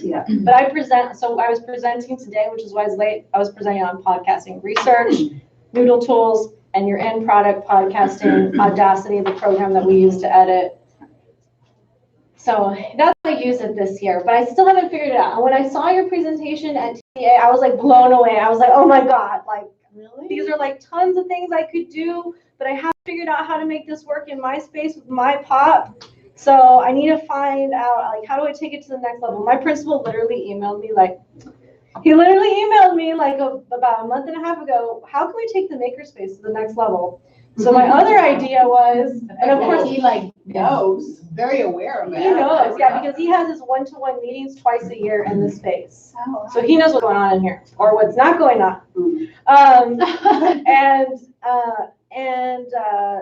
Yeah. But I was presenting today, which is why I was late. I was presenting on podcasting research, Noodle Tools, and your end product podcasting, Audacity, the program that we use to edit. So that's what I use it this year, but I still haven't figured it out. And when I saw your presentation at TA, I was like blown away. I was like, oh my God, like really? These are like tons of things I could do, but I haven't figured out how to make this work in my space with my pop. So I need to find out, like, how do I take it to the next level? My principal literally emailed me about a month and a half ago, how can we take the makerspace to the next level? So my other idea was, and of course he knows, very aware of it. He knows, yeah, because he has his one-to-one meetings twice a year in this space. Oh, so he knows what's going on in here, or what's not going on.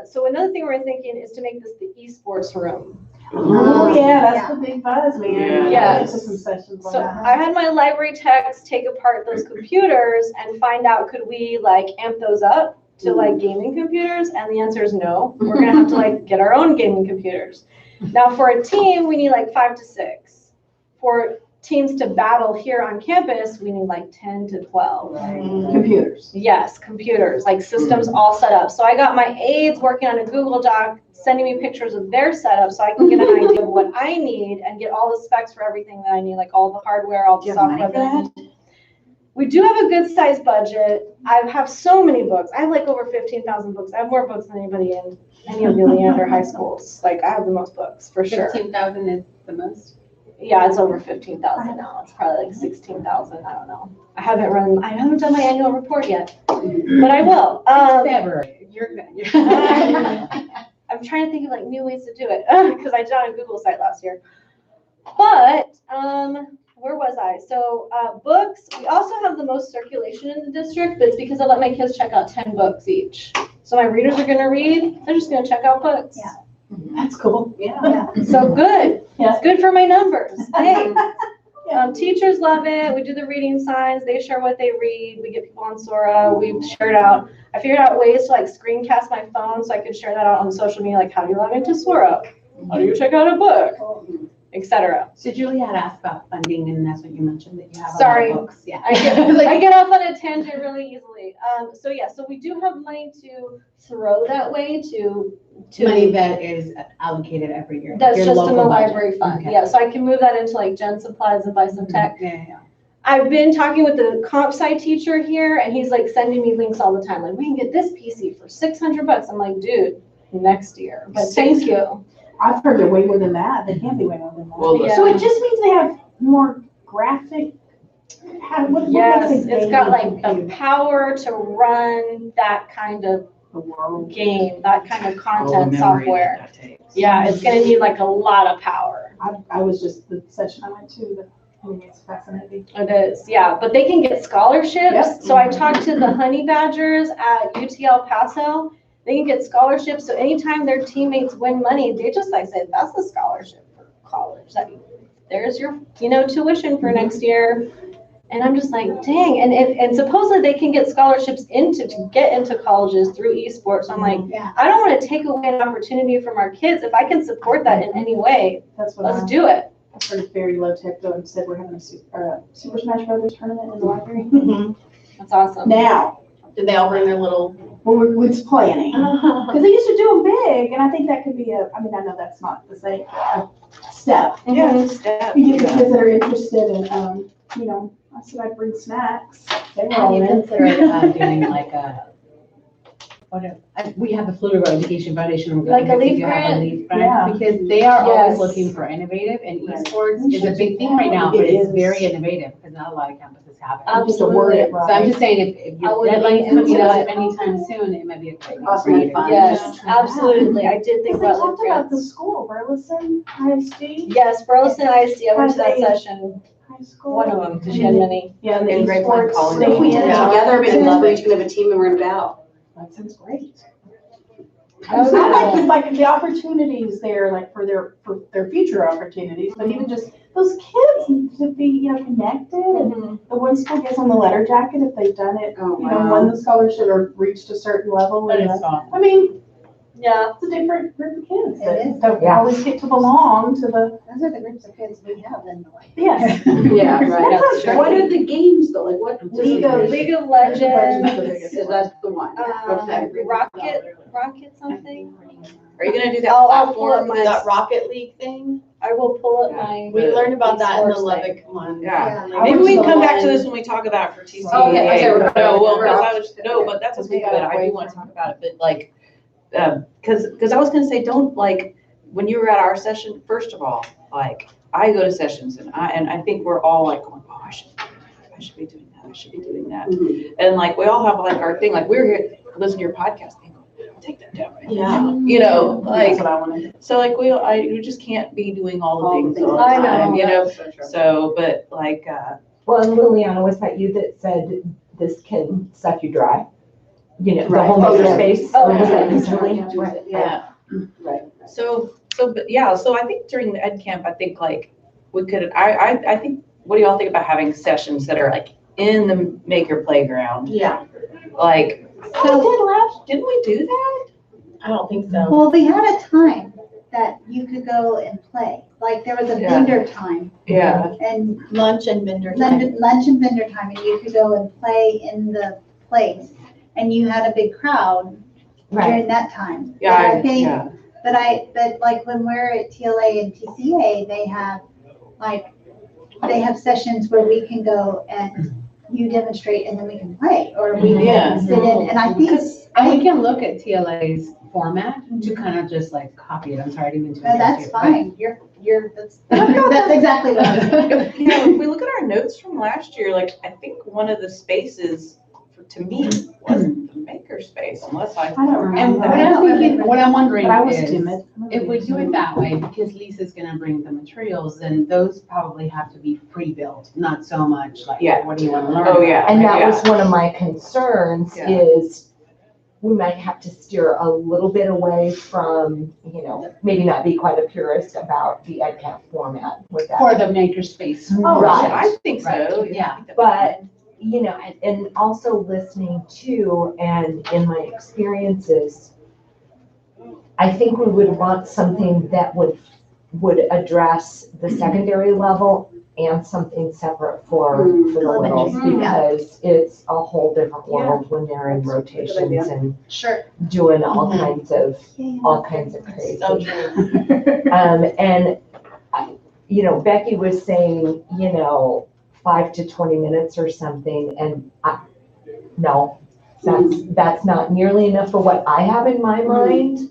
So another thing we're thinking is to make this the esports room. Oh yeah, that's the big buzz, man. Yeah. Some sessions on So that. I had my library techs take apart those computers and find out, could we like amp those up to like gaming computers? And the answer is no. We're gonna have to like get our own gaming computers. Now for a team, we need like 5 to 6. For teams to battle here on campus, we need like 10 to 12. Computers. Yes, computers, like systems all set up. So I got my aides working on a Google Doc, sending me pictures of their setup so I can get an idea of what I need and get all the specs for everything that I need, like all the hardware, all the software that I need. We do have a good sized budget. I have so many books. I have like over 15,000 books. I have more books than anybody in any of the Leander high schools. Like I have the most books for sure. 15,000 is the most? Yeah, it's over 15,000 now. It's probably like 16,000. I don't know. I haven't done my annual report yet, but I will. February. You're good. I'm trying to think of like new ways to do it because I did on a Google site last year. But where was I? So books, we also have the most circulation in the district, but it's because I let my kids check out 10 books each. So my readers are going to read. They're just going to check out books. Yeah. That's cool. Yeah. So good. Yeah. It's good for my numbers. Hey. Teachers love it. We do the reading signs. They share what they read. We get people on Sora. We've shared out. I figured out ways to like screencast my phone so I could share that out on social media. Like, how do you log into Sora? How do you check out a book? Etc. So Julie had asked about funding, and that's what you mentioned, that you have Sorry. a lot of books. Yeah. I get off on a tangent really easily. So we do have money to throw that way to money that is allocated every year. That's Your just in the local budget. library fund. Okay. Yeah, so I can move that into like gen supplies and buy some tech. Yeah. I've been talking with the comp sci teacher here, and he's like sending me links all the time. Like, we can get this PC for $600. I'm like, dude, next year. But thank you. I've heard they're way more than that. They can't be way more than that. Well, Yeah. So it just means they have more graphic. Yes, it's got like the power to run that kind of game, that kind of content software. Yeah, it's going to need like a lot of power. I was just the session I went to. I mean, it's fascinating. It is, yeah. But they can get scholarships. Yep. So I talked to the Honey Badgers at UT El Paso. They can get scholarships. So anytime their teammates win money, I said, that's a scholarship for college. There's your, tuition for next year. And I'm just like, dang. And supposedly they can get scholarships to get into colleges through esports. So I'm like, I don't want to take away an opportunity from our kids. If I can support that in any way, let's do it. I've heard very low tech though. Instead, we're having a Super Smash Brothers tournament in the library. That's awesome. Now, Did they all bring their little? well, we're planning because they used to do them big, and I think that could be I know that's not the same step. Step. You get the kids that are interested in, I said I'd bring snacks. They were Have all you in. considered doing like we have the Florida Education Foundation. Like a leaf you have a grant? leaf grant, Yeah. because they are always Yes. looking for innovative, and Right. esports We is a should big do thing that. right now, It but it's is. very innovative because not a lot of campuses have it. Just to word it So I'm just saying, if I your would deadline be is coming up into it. anytime soon, it might be a great Awesome. opportunity. Yes, absolutely. I did think They about talked leaf about the grants. school, Burleson ISD. Yes, Burleson ISD. I went to that Have they- session. High school. One of them, because she had many. Yeah, the And great fun esports calling stadium. them. We did it Yeah. together because love we're it. each gonna have a team and we're gonna battle. That sounds great. That was I cool. like the opportunities there, like for their future opportunities, but even just those kids need to be, connected. And the one school gets on the letter jacket if they've done it, Oh, wow. won the scholarship or reached a certain level. That And, is fun. I mean, Yeah. It's a different group of kids It that is. don't Yeah. always get to belong to the, Those are the groups of kids we have in the life. yes. Yeah, right. That's true. What are the games though? Like what? League of Legends. So that's the one. Okay. Rocket something. Are you gonna do that I'll pull up platform, my- that Rocket League thing? I will pull up my. We learned about that in the Sports thing. Lubbock one. Yeah. Maybe we can come back to this when we talk about it for TCA. Okay, we're- No, well, we're because off. I was, no, but that's a We big gotta bit, I wait do want to talk about it, but like, because I was gonna say, don't, like, when you were at our session, first of all, like, I go to sessions and I think we're all like going, oh, I should be doing that, I should be doing that. And like, we all have like our thing, like, we're here, listen to your podcast, and go, I'll take that down right now. Yeah. You know, like, That's what I wanted. so like, we just can't be doing all the things all the I know. time, you know? So true. So, but like, Well, and Liliana, was that you that said this can suck you dry? You know, the Right. whole Oh, yeah. makerspace? Oh, Or was that yeah. Lily? yeah. Right. So, but yeah, so I think during the ed camp, I think like we could, I think, what do y'all think about having sessions that are like in the maker playground? Yeah. Like, So, didn't we do that? I don't think so. well, we had a time that you could go and play. Like there was a Yeah. vendor time Yeah. and Lunch and vendor time. lunch and vendor time, and you could go and play in the place. And you had a big crowd Right. during that time. Yeah, But I think, yeah. but like when we're at TLA and TCA, they have sessions where we can go and you demonstrate and then we can play, or we Yeah. can sit in, and I think, And we can look at TLA's format to kind of just like copy it. I'm sorry, I didn't mean to. no, that's interrupt fine, that's exactly what I'm saying. You know, if we look at our notes from last year, like, I think one of the spaces, to me, wasn't the maker space, unless I. I don't but- And remember. what I'm wondering But I was is, timid. if we do it that way, because Lisa's gonna bring the materials, then those probably have to be pre-built, not so much like, Yeah. what do you wanna learn? Oh, yeah. And that was one of my concerns Yeah. is we might have to steer a little bit away from, you know, maybe not be quite a purist about the EdCamp format with that. For the makerspace. Oh, Right. I think so. Right, yeah. I think that- But, you know, and also listening to, and in my experiences, I think we would want something that would address the secondary level and something separate for the littles, Elementary, yeah. because it's a whole different world when they're in rotations and Sure. doing all kinds of Yeah. crazy. So true. And, you know, Becky was saying, you know, 5 to 20 minutes or something, and no, that's not nearly enough for what I have in my mind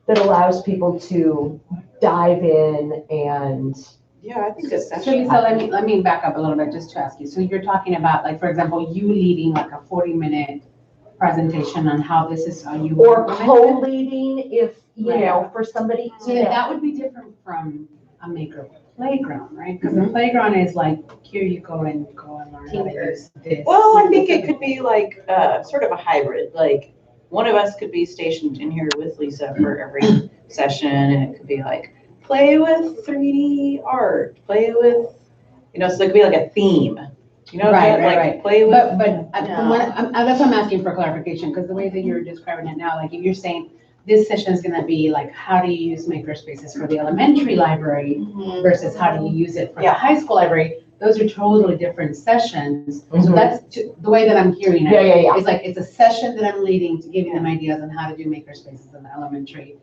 that allows people to dive in and. Yeah, I think a So session. Lisa, let me back up a little bit just to ask you. So you're talking about, like, for example, you leading like a 40-minute presentation on how this is how you. Or implement it? co-leading if, you know, for somebody, So you know. that would be different from a maker playground, right? Because the playground is like, here you go and learn how to use this. Well, I think it could be like, sort of a hybrid, like, one of us could be stationed in here with Lisa for every session, and it could be like, play with 3D art, play with, you know, so it could be like a theme, you know, Right, like, right. play with. But that's why I'm asking for clarification, because the way that you're describing it now, like if you're saying this session is gonna be like, how do you use maker spaces for the elementary library versus how do you use it for the Yeah. high school library? Those are totally different sessions. So Mhm. that's the way that I'm hearing it. Yeah. It's like, it's a session that I'm leading to giving them ideas on how to do maker spaces in the elementary.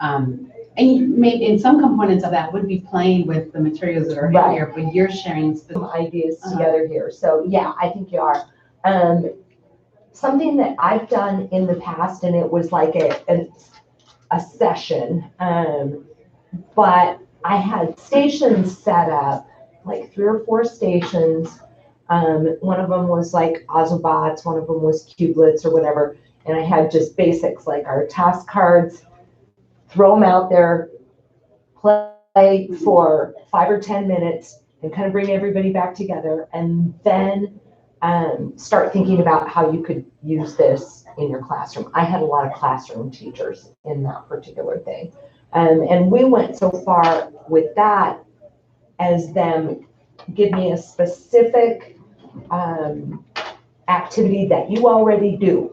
And you in some components of that would be playing with the materials that are in Right. here, but you're sharing Some specific. ideas together here. So yeah, I think you are. Something that I've done in the past, and it was like a session, but I had stations set up, like 3 or 4 stations. One of them was like Ozobots, one of them was Cubelets or whatever. And I had just basics like our task cards, throw them out there, play for 5 or 10 minutes and kind of bring everybody back together, and then start thinking about how you could use this in your classroom. I had a lot of classroom teachers in that particular thing. And we went so far with that as them give me a specific activity that you already do.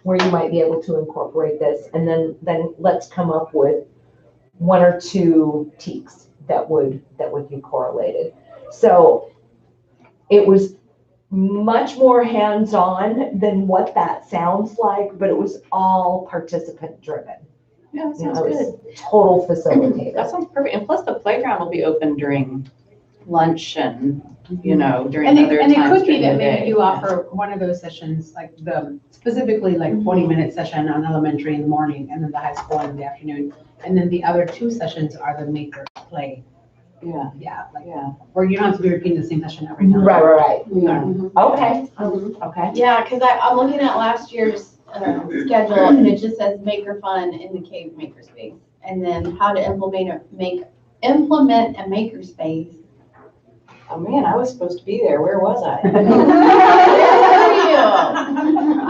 where you might be able to incorporate this, and then let's come up with one or two teaks that would be correlated. So it was much more hands-on than what that sounds like, but it was all participant driven. Yeah, that You know, sounds it good. was total facilitator. That sounds perfect. And plus the playground will be open during lunch and, you know, during And other it times could be during that the maybe day. you offer one of those sessions, like specifically like 40-minute session on elementary in the morning and then the high school in the afternoon. And then the other two sessions are the maker play. Yeah, Yeah, like, yeah. where you don't have to be repeating the same session every time. Right. Yeah. Okay, okay. Yeah, because I'm looking at last year's schedule and it just says maker fun in the cave makerspace. And then how to implement a makerspace. Oh, man, I was supposed to be there. Where was I? I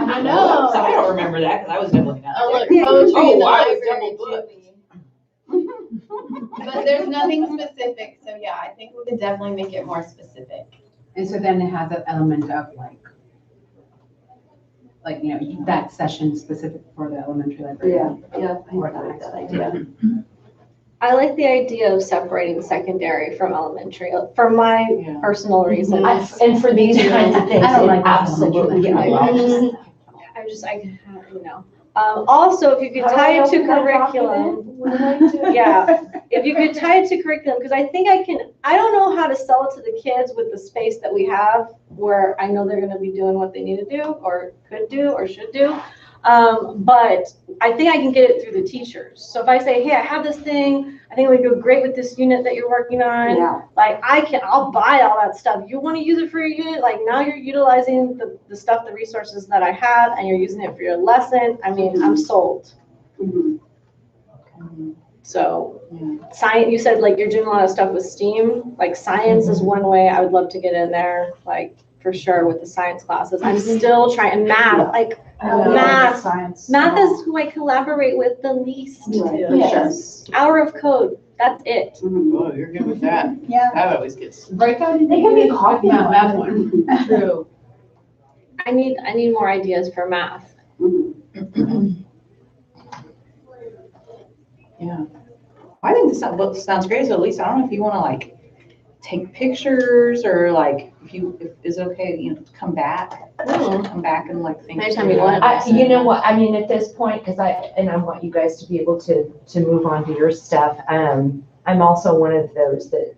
don't know. So I don't remember that because I was definitely not Oh, look, there. poetry in the Oh, I was library, double booked. Julie. But there's nothing specific, so yeah, I think we could definitely make it more specific. And so then it has an element of like, you know, that session specific for the elementary library. Yeah, Or I the like high that school. idea. I like the idea of separating secondary from elementary, for my Yeah. personal reasons. And for these kinds of things, I don't like that. absolutely. Yeah. You know. Also, if you could How do tie I it to open that curriculum. document? What do I do? Yeah, if you could tie it to curriculum, because I think I don't know how to sell it to the kids with the space that we have, where I know they're gonna be doing what they need to do, or could do, or should do. But I think I can get it through the teachers. So if I say, hey, I have this thing, I think it would go great with this unit that you're working on. Yeah. Like I'll buy all that stuff. You want to use it for your unit? Like now you're utilizing the stuff, the resources that I have, and you're using it for your lesson. I mean, I'm sold. So science, you said like you're doing a lot of stuff with STEAM, like science is one way I would love to get in there, like for sure with the science classes. I'm still trying, and math, like math. Math is who I collaborate with the least. Yes. Hour of code, that's it. Oh, you're good with that. Yeah. That always gets. Breakout. They can be copied. That one. True. I need more ideas for math. Yeah. I think this sounds great. So at least I don't know if you want to like take pictures or like if is it okay, you know, come back and like think. Anytime you through want. it. You know what, I mean, at this point, because I want you guys to be able to move on to your stuff. I'm also one of those that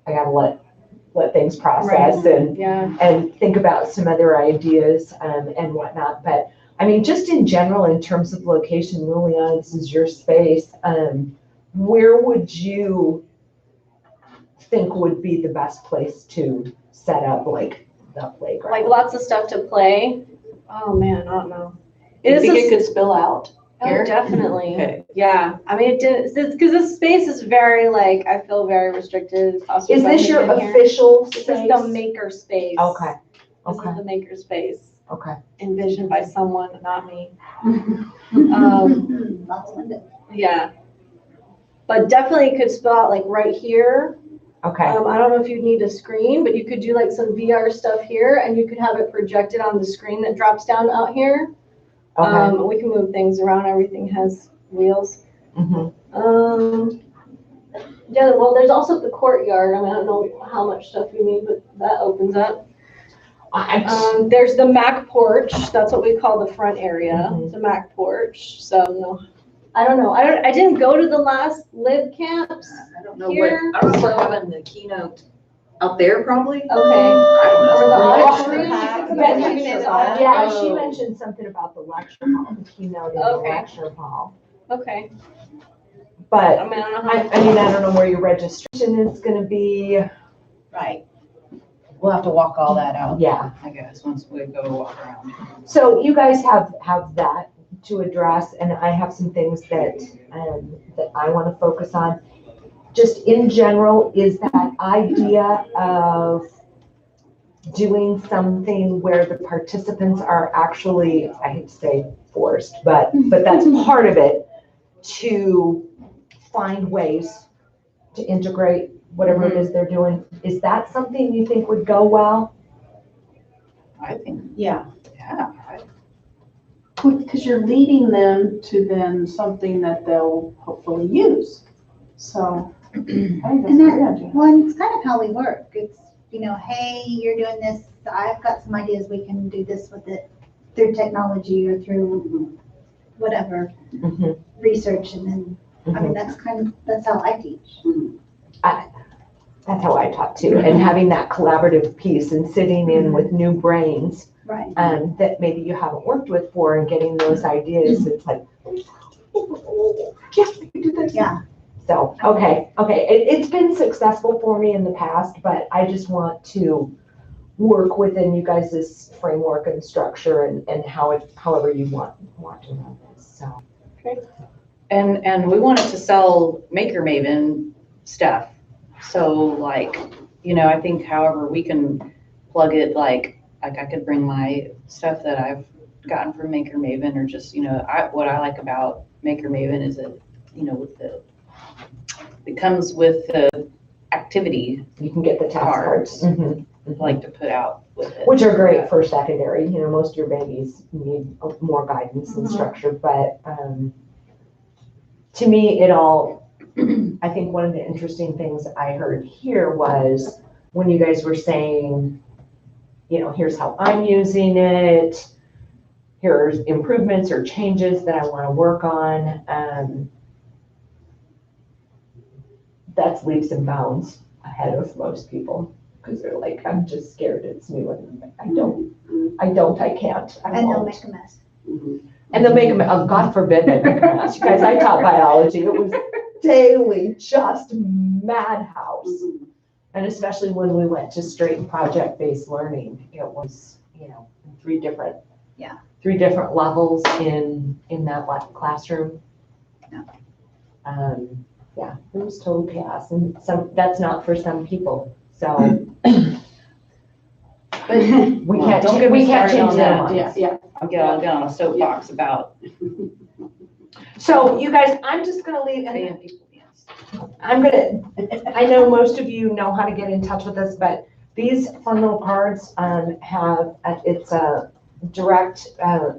I gotta let things process Yeah. and think about some other ideas and whatnot. But I mean, just in general, in terms of location, Liliana, this is your space. Where would you think would be the best place to set up like the playground? Like lots of stuff to play. Oh man, I don't know. Do you It think is it could spill out oh, here? definitely. Okay. Yeah. I mean, it did because this space is very like I feel very restricted. Is this your in here. official This space? is the maker space. Okay, This okay, is the maker space okay. envisioned by someone, not me. Lots of windows. Yeah. But definitely could spill out like right here. Okay, I don't know if you'd need a screen, but you could do like some VR stuff here and you could have it projected on the screen that drops down out here. okay. We can move things around. Everything has wheels. Mhm. Yeah, well, there's also the courtyard. I mean, I don't know how much stuff you need, but that opens up. There's the Mac porch. That's what we call the front area, Mhm. the Mac porch. So no, I don't know. I didn't go to the last live camps. I don't know Here, I don't know if we're so- having the keynote out there probably. Okay. I don't Or the know. auditorium. Yeah, Yeah, you you said- can- yeah, she mentioned something about the lecture hall, the keynote in the Okay. lecture hall. Okay. But I mean, I don't know. I don't know where your registration is gonna be. Right. We'll have to walk all that out. Yeah, I guess once we go walk around. so you guys have that to address, and I have some things that I want to focus on. Just in general, is that idea of doing something where the participants are actually, I hate to say forced, but that's part of it, to find ways to integrate whatever it is they're doing. Is that something you think would go well? I think, Yeah. yeah. because you're leading them to then something that they'll hopefully use. So I think that's a And great idea. Well, it's kind of how we work. It's, hey, you're doing this, I've got some ideas, we can do this with it through technology or through whatever, Mhm. research, and then, I mean, that's how I teach. That's how I taught too, and having that collaborative piece and sitting in with new brains Right. that maybe you haven't worked with before and getting those ideas, it's like, yes, we can do this. Yeah. So, okay, it's been successful for me in the past, but I just want to work within you guys' framework and structure and however you want to run this, so. And we wanted to sell Maker Maven stuff. So like, I think however we can plug it, like I could bring my stuff that I've gotten from Maker Maven, or just, what I like about Maker Maven is that, it comes with the activity You can get the task cards. Mhm. I'd like to put out with it. Which are great for secondary, most of your babies need more guidance and structure, but to me, I think one of the interesting things I heard here was when you guys were saying, here's how I'm using it, here's improvements or changes that I want to work on. That's leaps and bounds ahead of most people, because they're like, I'm just scared it's new and I can't, I And they'll won't. make a mess. And they'll make them, oh, God forbid they make a mess. You guys, I taught biology. It was daily, just madhouse. And especially when we went to straight and project-based learning, it was, three different levels in that classroom. Yeah. It was total chaos, and that's not for some people, so. But We can't don't get me change started on their that. minds. Yeah. I'll get on a soapbox about So you guys, I'm just gonna leave, paying people. Yes. I know most of you know how to get in touch with us, but these fun little cards it's a direct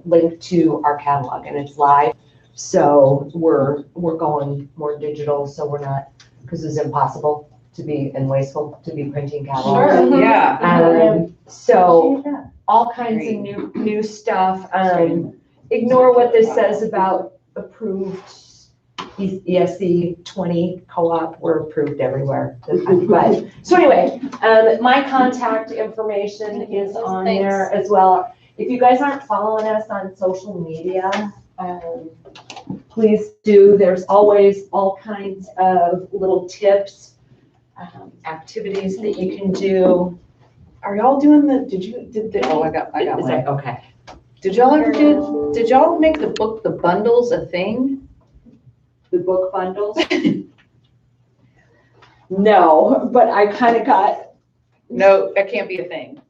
link to our catalog, and it's live. So we're going more digital, so we're not, because it's impossible to be, and wasteful to be printing catalogs. Sure. Yeah. So all kinds of new stuff. Ignore what this says about approved ESC 20 co-op. We're approved everywhere. But so anyway, my contact information is on there as well. If you guys aren't following us on social media, please do. There's always all kinds of little tips, activities that you can do. Are y'all doing I got Is one. that okay? Did y'all make the bundles a thing? The book bundles? No, but I kind of got. No, that can't be a thing.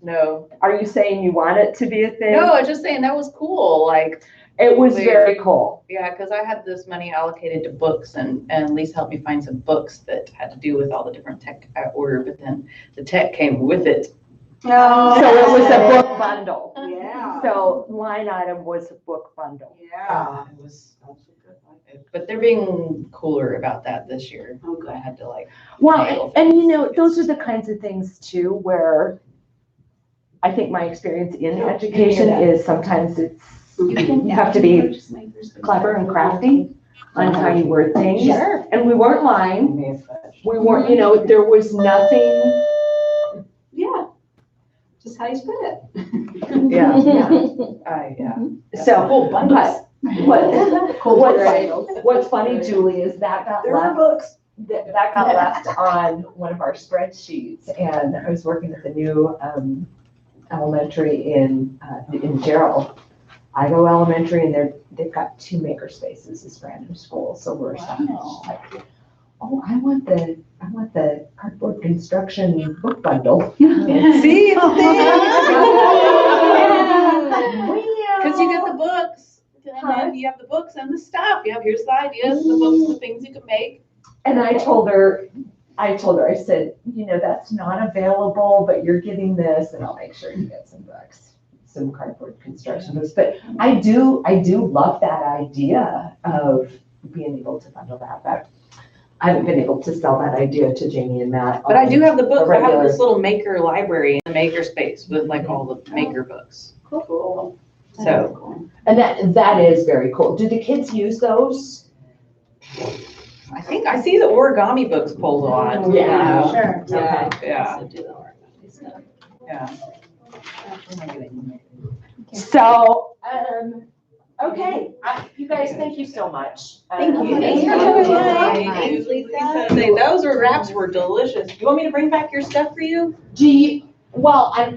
No. Are you saying you want it to be a thing? No, I'm just saying that was cool. Like, It was very cool. yeah, because I had this money allocated to books, and Lisa helped me find some books that had to do with all the different tech I ordered, but then the tech came with it. Oh. So it was a book bundle. Yeah. So line item was a book bundle. Yeah. It was also good. But they're being cooler about that this year. I had to Well, and those are the kinds of things too, where I think my experience in education is sometimes you have to be clever and crafty on how you word things. Sure. And we weren't lying. We weren't, there was nothing. Yeah. Just how you spit it. Yeah. Yeah. So, Cool bundles. what's funny, Julie, is that got left. That got left on one of our spreadsheets, and I was working at the new elementary in Gerald, Idaho Elementary, and they've got 2 maker spaces, this brand new school. So we're like, oh, I want the cardboard construction book bundle. See, it's a thing. Because you get the books, and then you have the books and the stuff. Here's the ideas, the books, the things you can make. And I told her, I said, that's not available, but you're getting this, and I'll make sure you get some books. some cardboard construction books. But I do love that idea of being able to bundle that, but I haven't been able to sell that idea to Jamie and Matt. But I do have the book, I have regular- this little maker library in the maker space with like all the maker books. Cool. So, And that is very cool. Do the kids use those? I think, I see the origami books pulled a lot. Yeah. Sure. Yeah, Okay. yeah, So do the origami stuff. yeah. So, okay, you guys, thank you so much. Thank you. Thanks for Thank coming by. you. Thanks, Lisa. Say, those wraps were delicious. You want me to bring back your stuff for you?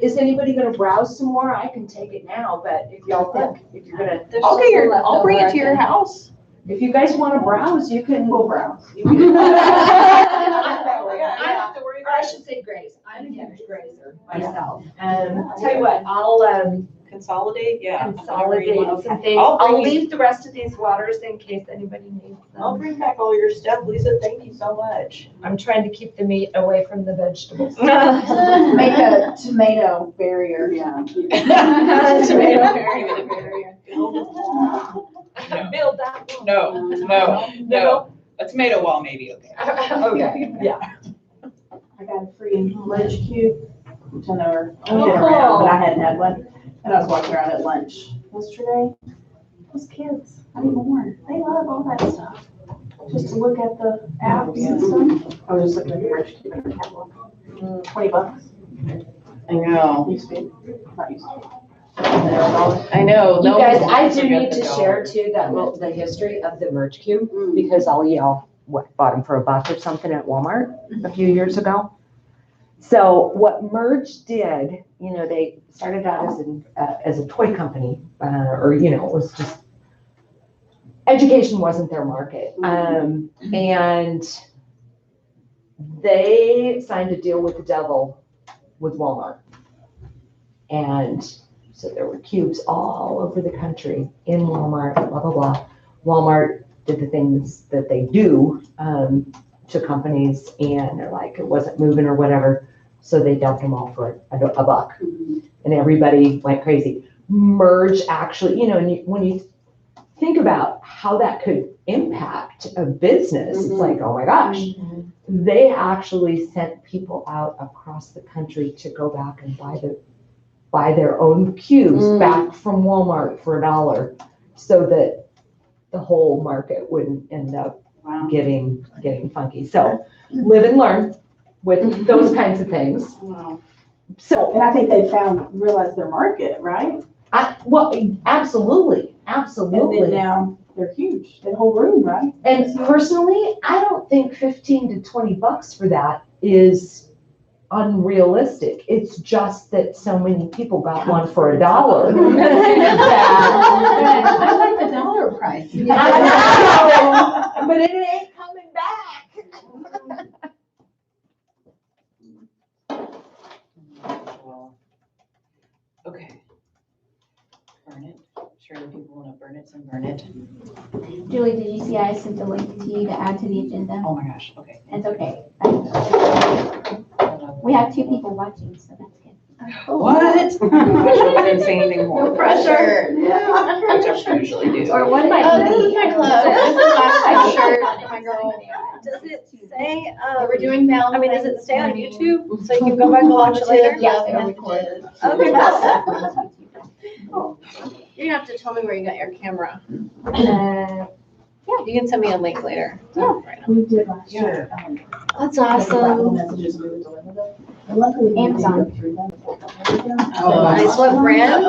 Is anybody gonna browse some more? I can take it now, but if y'all think, if you're gonna, There's I'll just some I'll bring it to your leftover, I house. if you guys wanna browse, you can. We'll browse. You can- I don't have to worry Or I should say Grace, I'm a huge Gracer myself. I'll tell you what, I'll Consolidate, yeah. consolidate some things. I'll I'll bring- leave the rest of these waters in case anybody needs I'll them. bring back all your stuff, Lisa, thank you so much. I'm trying to keep the meat away from the vegetables. Make a tomato barrier. Yeah. Tomato barrier. Build that. No. A tomato wall maybe, okay. Okay, yeah. I got a free lunch cube, which I never, Oh, only been around, cool. but I hadn't had one. And I was walking around at lunch yesterday. Those kids, I didn't warn, they love all that stuff. Just to look at the apps and stuff. I was just looking at the lunch cube in the catalog. $20. I know. Used to be, not used to be. I know. You no guys, one I wants do to get need the to dollar. share too, the history of the merge cube, because all y'all, bought them for $1 or something at Walmart a few years ago. So what Merge did, they started out as a toy company, it was just, education wasn't their market. And they signed a deal with the devil with Walmart. And so there were cubes all over the country in Walmart, blah, blah, blah. Walmart did the things that they do to companies, and they're like, it wasn't moving or whatever. So they dumped them all for $1. And everybody went crazy. Merge actually, when you think about how that could impact a business, it's like, oh my gosh. They actually sent people out across the country to go back and buy their own cubes back from Walmart for $1, so that the whole market wouldn't end up getting funky. So live and learn with those kinds of things. Wow. So, And I think they realized their market, right? absolutely, And absolutely. then now they're huge, the whole room, right? And personally, I don't think $15 to $20 for that is unrealistic. It's just that so many people got one for $1. I like the dollar price. I know, but it ain't coming back. Okay. Burn it. Sure the people want to burn it, and burn it. Julie, did you see I sent the link to you to add to the agenda? Oh my gosh, okay. It's okay. We have 2 people watching, so that's good. What? I shouldn't say anything more. No pressure. Which I usually do. Or one might Oh, this is my club. This is my shirt, my girl. Does it say, We're doing now. does it stay on YouTube, so you can go back and watch it later? Yes, it'll record. Okay. You're gonna have to tell me where you got your camera. Yeah, you can send me a link later. Yeah. Right. We did last year. That's Little messages we would deliver them. And luckily we didn't Amazon. go through them. Oh, Nice. What brand?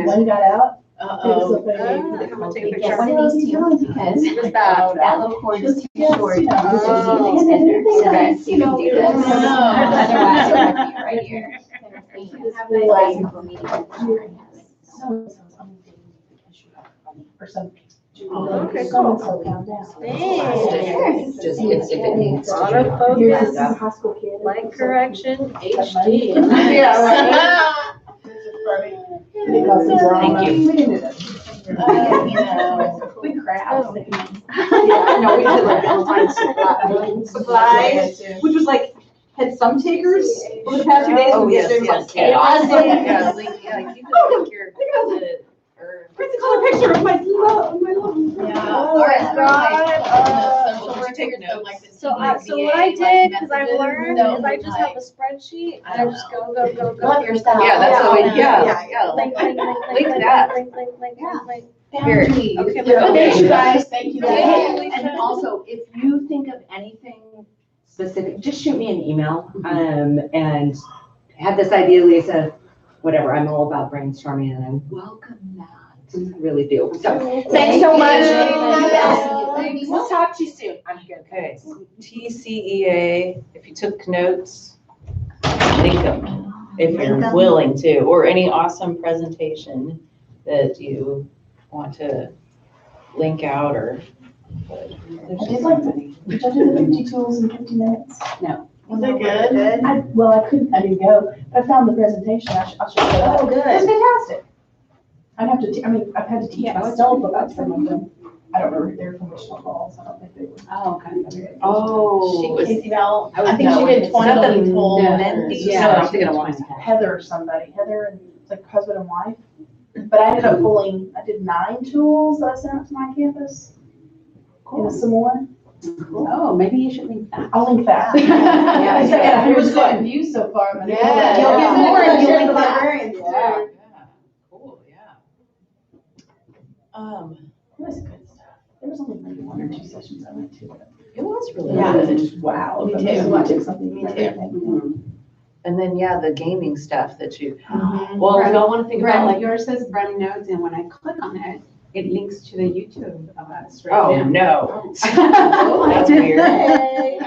One got out. Uh-oh. I'm gonna take a picture. Get one of these 2 because What's that? that little cord is too short. Oh. So that you can do this. Oh. Otherwise, it would be right here. Last couple meetings. Or some. Okay, Someone cool. so calm down. Thanks. Just if it needs to. Here's Autofocus, this high school kid. light correction, HD. HD. Thank you. We didn't do that. We crashed. Yeah, no, we did like all kinds of supplies, which was like, had some takers over the past few days. Oh, and yes, there's like yes, yes. chaos. Yeah, link, yeah, you can link your, or. Where's the color picture of my love? Yeah. Oh my God. Well, did you take notes? So what I did, because I've learned, is I just have a spreadsheet, and I just go. Love your style. Yeah, that's how we, Yeah. yeah. Link that. Link. Here. Okay, Thank you guys, thank you Thank guys. And also, if you think of anything specific, just shoot me an email, and have this idea, Lisa, whatever, I'm all about brainstorming and I welcome that, I really do. So, thanks so much. We'll talk to you soon. I'm good. Okay, TCEA, if you took notes, link them, if Link you're 'em. willing to, or any awesome presentation that you want to link out or. I did like Did I do the 50 tools in 50 minutes? No. Was it good? Well, I didn't go, but I found the presentation, I should show that. Oh, good. It was fantastic. I've had to teach myself about some of them. I don't remember if they're from Wichita Falls, I don't think they were. Oh, okay. Oh. She was, I I think she did 20 Nothing. told No. Mendy. Yeah. I'm thinking of one. Heather somebody, Heather and it's like husband and wife. But I ended up I did 9 tools that I sent out to my campus. And some more. Oh, maybe you should link that. I'll link that. Yeah, it was good. Views so far. But Yeah. You'll get more if you link Yeah. the librarians. Yeah, cool, yeah. It was good stuff. There was only maybe 1 or 2 sessions I went to. It was really Yeah. good. Wow. Me but too. this is why I took something. Me from too. everything. And then, yeah, the gaming stuff that you, Mhm. well, if y'all want to think about Brand, like, yours says brand notes, and when I click on it, it links to the YouTube of us right oh, now. no. Oh, That's weird. Hey.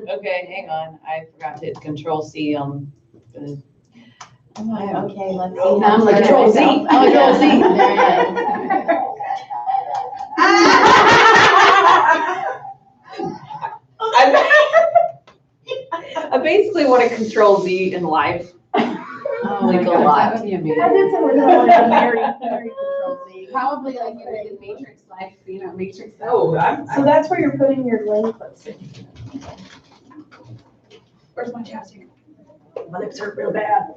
Okay, hang on, I forgot to hit Control C on the. I'm like, okay, let's see. Now I'm looking at Control Z. myself. Oh, Control Z. There I basically want to Control Z in life. Oh Like my a gosh, lot. that would be amazing. I did some of that on Mary Control Z. Probably like in Matrix life, Matrix. Oh, So that's where you're putting your link, let's see. Where's my chapstick? My lips hurt real bad.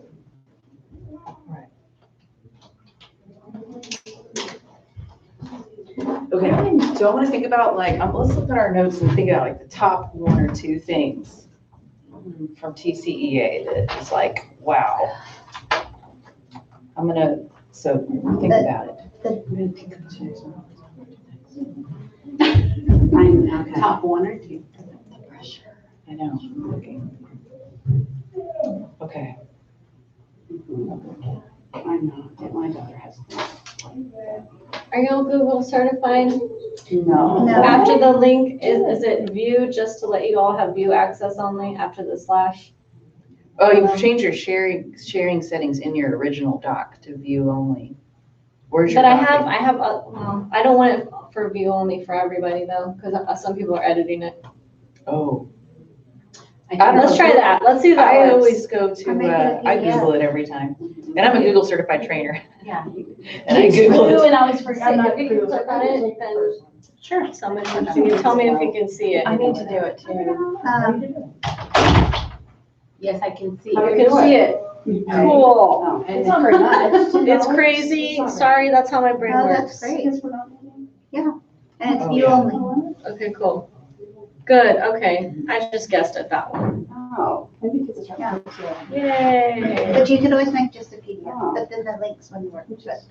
Okay, so I want to think about like, let's look at our notes and think about like the top 1 or 2 things from TCEA that is like, wow. So think about it. I'm top 1 or 2. I know, I'm looking. Okay. I'm not, my daughter has. Are y'all Google certified? No. No. After the link, is it view, just to let you all have view access only after the slash? Oh, you've changed your sharing settings in your original doc to view only. Where's your But doc? I have, well, I don't want it for view only for everybody though, because some people are editing it. Oh, I don't Let's know. try that. Let's see if that I works. always go Or to, make it a I PDF. Google it every time. And I'm a Google certified trainer. Yeah. And I Google it. And I always forget, I'm not If you Google. click on it, then Sure. somebody, can you tell me if you can see it? I need to do it too. Yes, I can see. You it. can see it. Cool. Oh, and It's not very much. It's crazy. Sorry, that's how my brain Oh, works. that's great. Guess we're not getting- And it's Oh, view yeah. only. Okay, cool. Good, okay. I just guessed at that one. Oh, maybe because it's right. Yay. But you could always make just a PDF, but then the links wouldn't work. But that's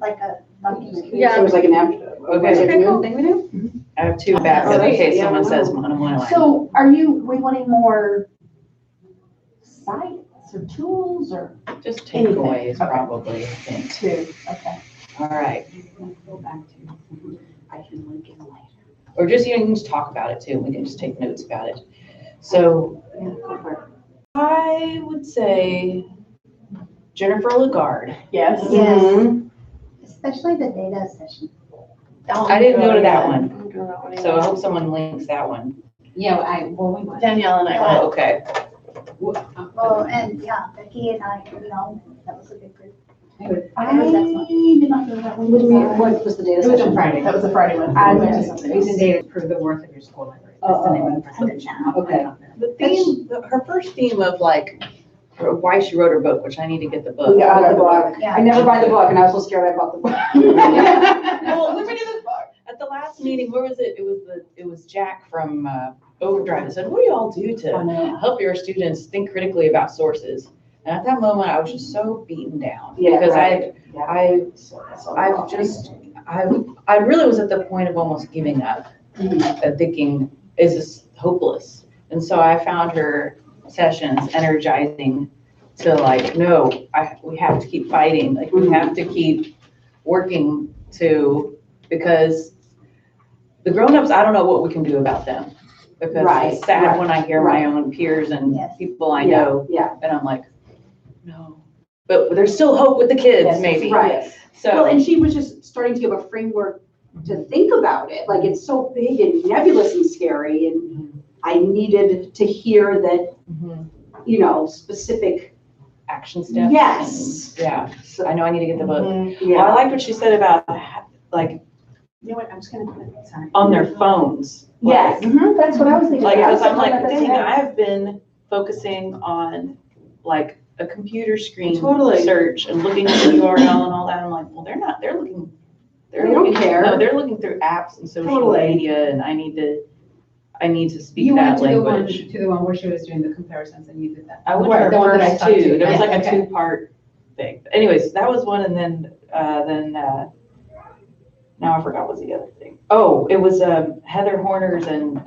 like a document. Yeah. So it was like an after. Okay. cool. Thing we do? I have 2 backups in case Yeah, someone wow. says one on one line. So we wanting more sites or tools or Just anything. takeaways, Okay. probably, I think. 2? Okay. All right. Go back to, I can link it later. Or just, you can just talk about it too. We can just take notes about it. So Yeah, go for it. I would say Jennifer Lagarde. Yes. Yes. Especially the data session. I didn't go to that one, I'm doing that one so I again. hope someone links that one. Yeah, we went. Danielle and I Oh, went. okay. Oh, and yeah, Becky and I, that was a good group. I It was excellent. did not go to that one. What was the data It was on session? Friday. That was the Friday one. I went went to to something Use else. and data to prove the worth of your school library. That's the name of the presentation. Okay. The theme, her first theme of like, why she wrote her book, which I need to get the book. Yeah, I got the book. Yeah. I never buy the book, and I was so scared I bought the book. Well, let me do this book. At the last meeting, where was it? It was Jack from Overdrive that said, what do you all do to help your students think critically about sources? And at that moment, I was just so beaten down. Yeah, Because right. I really was at the point of almost giving up and thinking, is this hopeless? And so I found her sessions energizing to like, no, we have to keep fighting. Like we have to keep working because the grownups, I don't know what we can do about them. Because it's sad when I hear my own peers and people I know, and I'm like, no. But there's still hope with the kids, maybe. Right. So. Well, and she was just starting to give a framework to think about it. Like, it's so big and nebulous and scary, and I needed to hear that, specific. Action steps. Yes. Yeah, I know I need to get the book. Yeah. Well, I liked what she said about like You know what, I'm just gonna put it, sorry. on their phones. Yes, that's what I was thinking. Like, I was because I'm like, thinking about dang, that I've been focusing on like a computer screen Totally. search and looking at the URL and all that. I'm like, well, they're looking. They don't care. No, they're looking through apps and social Totally. media, and I need to speak You went that to the one, language. to the one where she was doing the comparisons and you did that. I went to Where? her The one that I first talked to. two. There was Yeah, like a okay. 2-part thing. But anyways, that was one, and then now I forgot what was the other thing. Oh, it was Heather Horner's and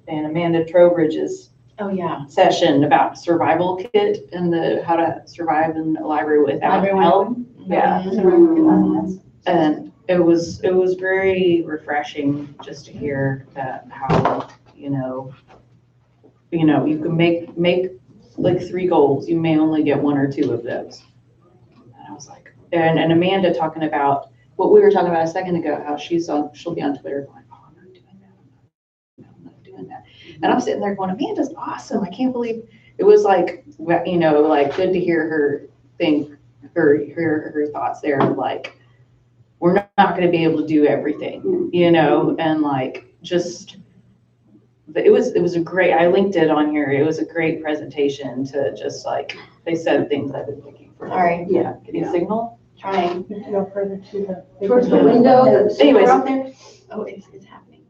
Amanda Trowbridge's Oh, yeah. session about survival kit and how to survive in a library without Library help. Yeah, Mm-hmm. and it was very refreshing just to hear that how you can make like 3 goals. You may only get 1 or 2 of those. And I was like, and Amanda talking about what we were talking about a second ago, how she'll be on Twitter going, oh, I'm not doing that. I'm not doing that. And I'm sitting there going, Amanda's awesome. I can't believe it was like, like good to hear her think, her thoughts there. Like, we're not going to be able to do everything, and like, just, but it was a great, I linked it on here. It was a great presentation to just like, they said things I've been thinking for. Sorry. Yeah. Getting signal. Trying. Go further to the. Towards the window, Anyways. out there. Oh, it's happening.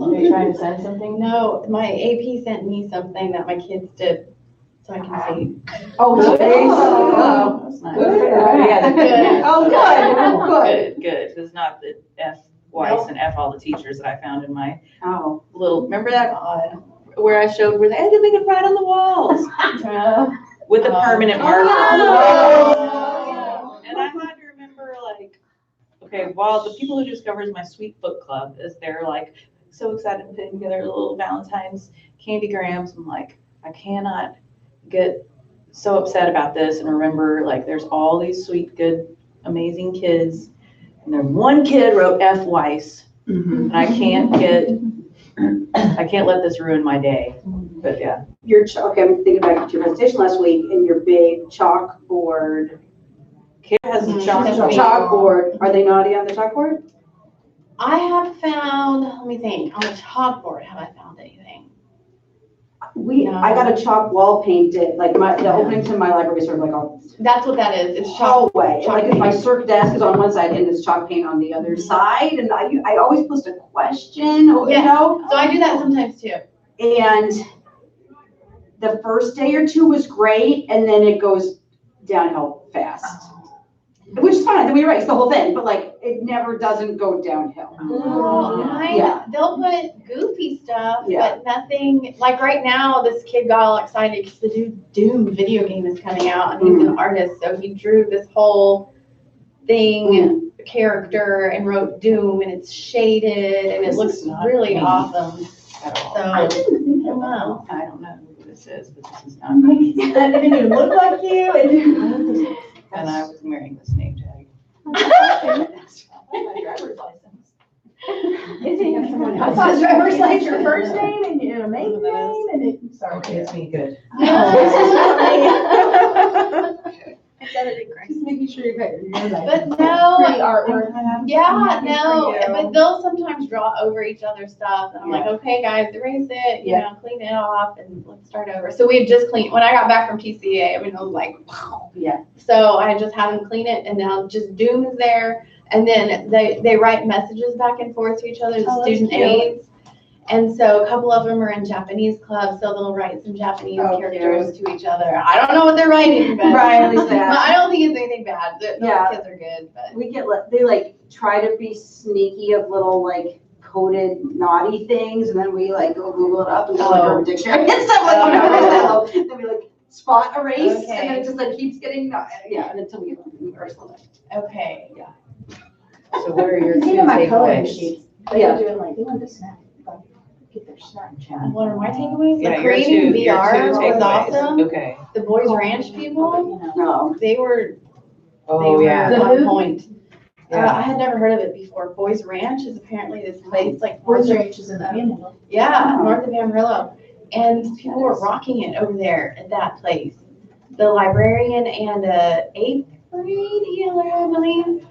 Are you trying to send something? No, my AP sent me something that my kids did, so I can see. Oh, okay. Oh, that's nice. Good for them. Yeah. Good. Oh, good. Good. It's not the F Weiss and F all the teachers that I found in my Oh. little, remember that where I showed where they could write on the walls with a permanent marker. Oh. And I had to remember, like, okay, while the people who discovers my sweet book club is they're like so excited and putting together little Valentine's candygrams. I'm like, I cannot get so upset about this and remember, like, there's all these sweet, good, amazing kids, and then one kid wrote F Weiss, and I can't let this ruin my day. But yeah. Okay, I'm thinking back to your presentation last week and your big chalkboard. Kid has a Chalkboard. Are they naughty on the chalkboard? I have found, let me think, on the chalkboard, have I found anything? I got a chalk wall painted, like the opening to my library is sort of like a That's what that is, it's chalk. hallway. Like if my circ desk is on one side and there's chalk paint on the other side, and I always post a question, Yeah. So I do that sometimes too. And the first day or 2 was great, and then it goes downhill fast. Which is fine, then we erase the whole thing, but like, it never doesn't go downhill. Well, Yeah. they'll put goofy stuff, Yeah. but nothing, like right now, this kid got all excited because the new Doom video game is coming out, and he's an artist, so he drew this whole thing, character, and wrote Doom, and it's shaded, and it This looks is not really me. awesome. At all. So, I don't know. I don't know who this is, but this is not me. It look like you. And I was wearing this name tag. I thought driver's license your first name and your maiden name and it. Sorry. Okay, it's me, good. This is not me. Just making sure you're like. But Pretty no, artwork. yeah, Good no, for you. but they'll sometimes draw over each other's stuff, and I'm like, okay, guys, erase it, you know, clean it off, and let's start over. So we had just cleaned, when I got back from TCA, I mean, I was like, wow. Yeah. So I just had them clean it, and now just Doom is there, and then they write messages back and forth to each other, the Oh, that's student cute. aides. And so a couple of them are in Japanese clubs, so they'll write some Japanese Oh, characters to each other. I don't know what they're writing, but Right, at least that. I don't think it's anything bad. The Yeah. kids are good, but. We get, they like try to be sneaky of little like coded naughty things, and then we like go Google it up and go like Urban Dictionary and stuff like that. Then we like spot erase, and then it just like keeps getting, and until we erase the line. Okay. So what are your two Think of my coloring takeaways? sheets. They were doing like, they wanted to get their Snapchat. What are my takeaways? Yeah, The your creating two- your VR two was takeaways. awesome. Okay. The Boys Ranch people, No. they were Oh, yeah. on point. Yeah. I had never heard of it before. Boys Ranch is apparently this place like Boys north of- Ranch is in the Panhandle. Yeah, north of Amarillo. And people were rocking it over there at that place. The librarian and a 8th grade ELA, I believe,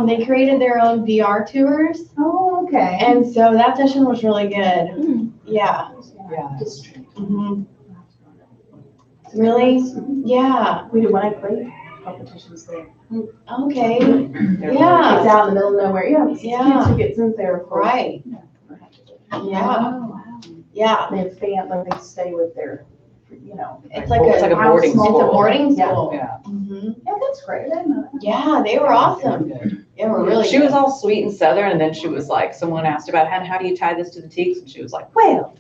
they created their own VR tours. Oh, okay. And so that session was really good. Yeah. Yeah. Mhm. Really? Yeah. We did when I played competitions there. Okay. It's Yeah. out in the middle of nowhere. Yeah. Yeah. Kids who get in there for. Right. Yeah. Yeah. They have fan, like they stay with their, you know. It's like It's like a house boarding small- It's a school. boarding Yeah. school. Yeah. Mhm. Yeah, that's great. I didn't know that. Yeah, they were awesome. Good. They were really She was good. all sweet and southern, and then she was like, someone asked about how do you tie this to the teaks, and she was like, well.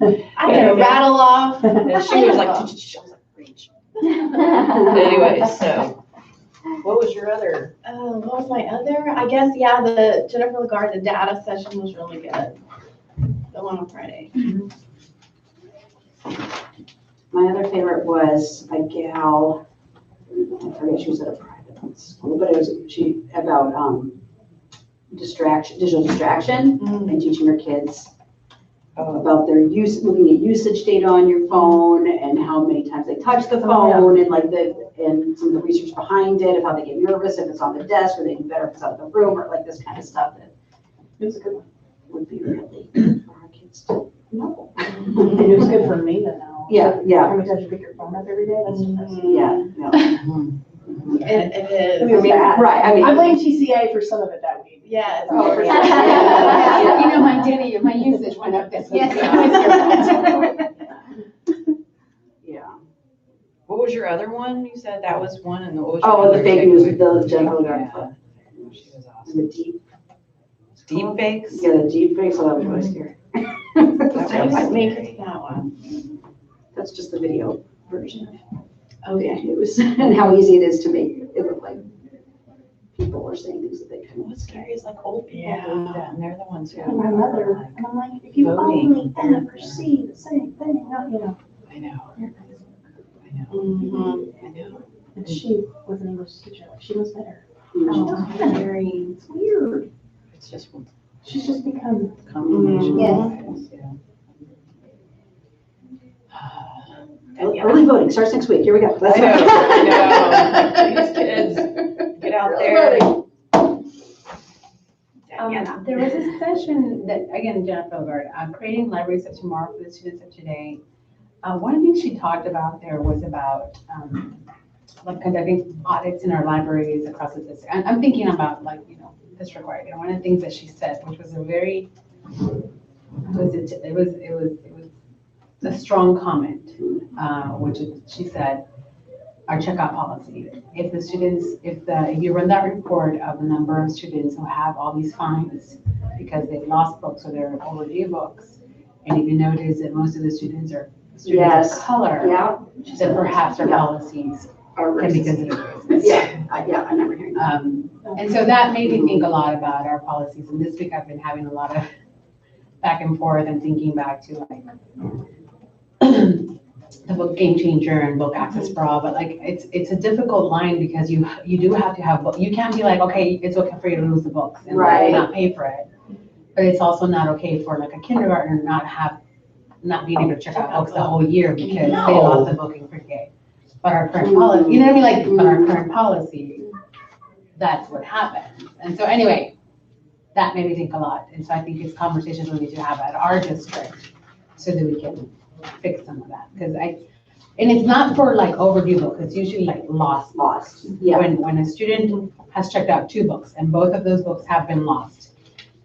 I can rattle off. And she was like, I was like, reach. Anyway, so what was your other? What was my other? I guess, yeah, the Jennifer Lagarde, the data session was really good. The one on Friday. My other favorite was a gal, I forget, she was at a private school, but it was, about digital distraction, and teaching her kids about their use, looking at usage data on your phone, and how many times they touch the phone, and like and some of the research behind it, of how they get nervous if it's on the desk, or they do better if it's out of the room, or like this kind of stuff that It was a good one. would be really good for our kids to know. It was good for me to know. Yeah, yeah. How many times you pick your phone up every day? That's. Yeah, no. It is. I mean, Right, I mean. I blame TCA for some of it that week. Yes. Oh, for sure. You know, my usage went up this week. Yeah. What was your other one? You said that was one, and what was your Oh, the other fake news, takeaway? the Jennifer Lagarde Yeah. stuff. She was And awesome. the Deep fakes? yeah, the deep fakes, so that was really scary. I didn't make it to that one. That's just the video version of the news, and how easy it is to make it look like people are saying things that they couldn't. What's scary is like old people Yeah. believe that, and they're the ones who. And my mother, and I'm like, if you Voting. only ever see the same thing, you know. I know, I know, Mhm. I know. And she was an English teacher. She was better. Mm. Very, it's weird. It's just one She's just become. combination. Yes. Early voting starts next week, here we go. I know, I know. These kids, get out there. There was a session that, again, Jennifer Lagarde, creating libraries of tomorrow for the students of today. One of the things she talked about there was about like conducting audits in our libraries across the district. I'm thinking about like, district-wide. And one of the things that she said, which was a very, it was a strong comment, which is, she said, our checkout policy. If the students, if you run that report of the number of students who have all these fines because they've lost books or they're overdue books, and if you notice that most of the students are students Yes. of color, Yeah. then perhaps our Yeah. policies Our can be racist. considered racist. Yeah, I remember hearing that. And so that made me think a lot about our policies. And this week I've been having a lot of back and forth and thinking back to like the book Game Changer and book access for all. But like it's a difficult line because you do have to have book. You can't be like, okay, it's okay for you to lose the books and Right. not pay for it. But it's also not okay for like a kindergartner not being able to check out books the whole year because they lost the book in pre-K. but our current policy, you know what I mean? Like, but our current policy, that's what happens. And so anyway, that made me think a lot. And so I think it's conversations we need to have at our district so that we can fix some of that. Because and it's not for like overdue books, it's usually like lost. Yeah. When a student has checked out 2 books and both of those books have been lost.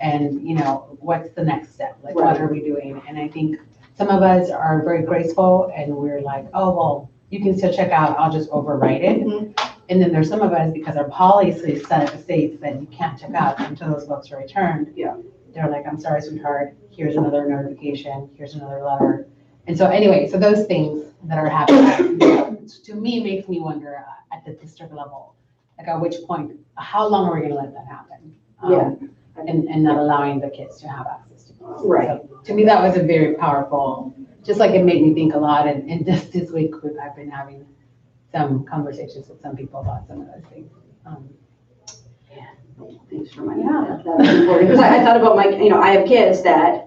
And, you know, what's the next step? Like, what are we doing? And I think some of us are very graceful and we're like, oh, well, you can still check out, I'll just overwrite it. And then there's some of us, because our policy states that you can't check out until those books are returned. Yeah. They're like, I'm sorry, sweetheart, here's another notification, here's another letter. And so anyway, so those things that are happening, to me, makes me wonder at the district level, like at which point, how long are we gonna let that happen? Yeah. And not allowing the kids to have access to books. Right. So to me, that was a very powerful, just like it made me think a lot. And just this week, I've been having some conversations with some people about some of those things. Thanks for reminding me of that. That's important. Because I thought about I have kids that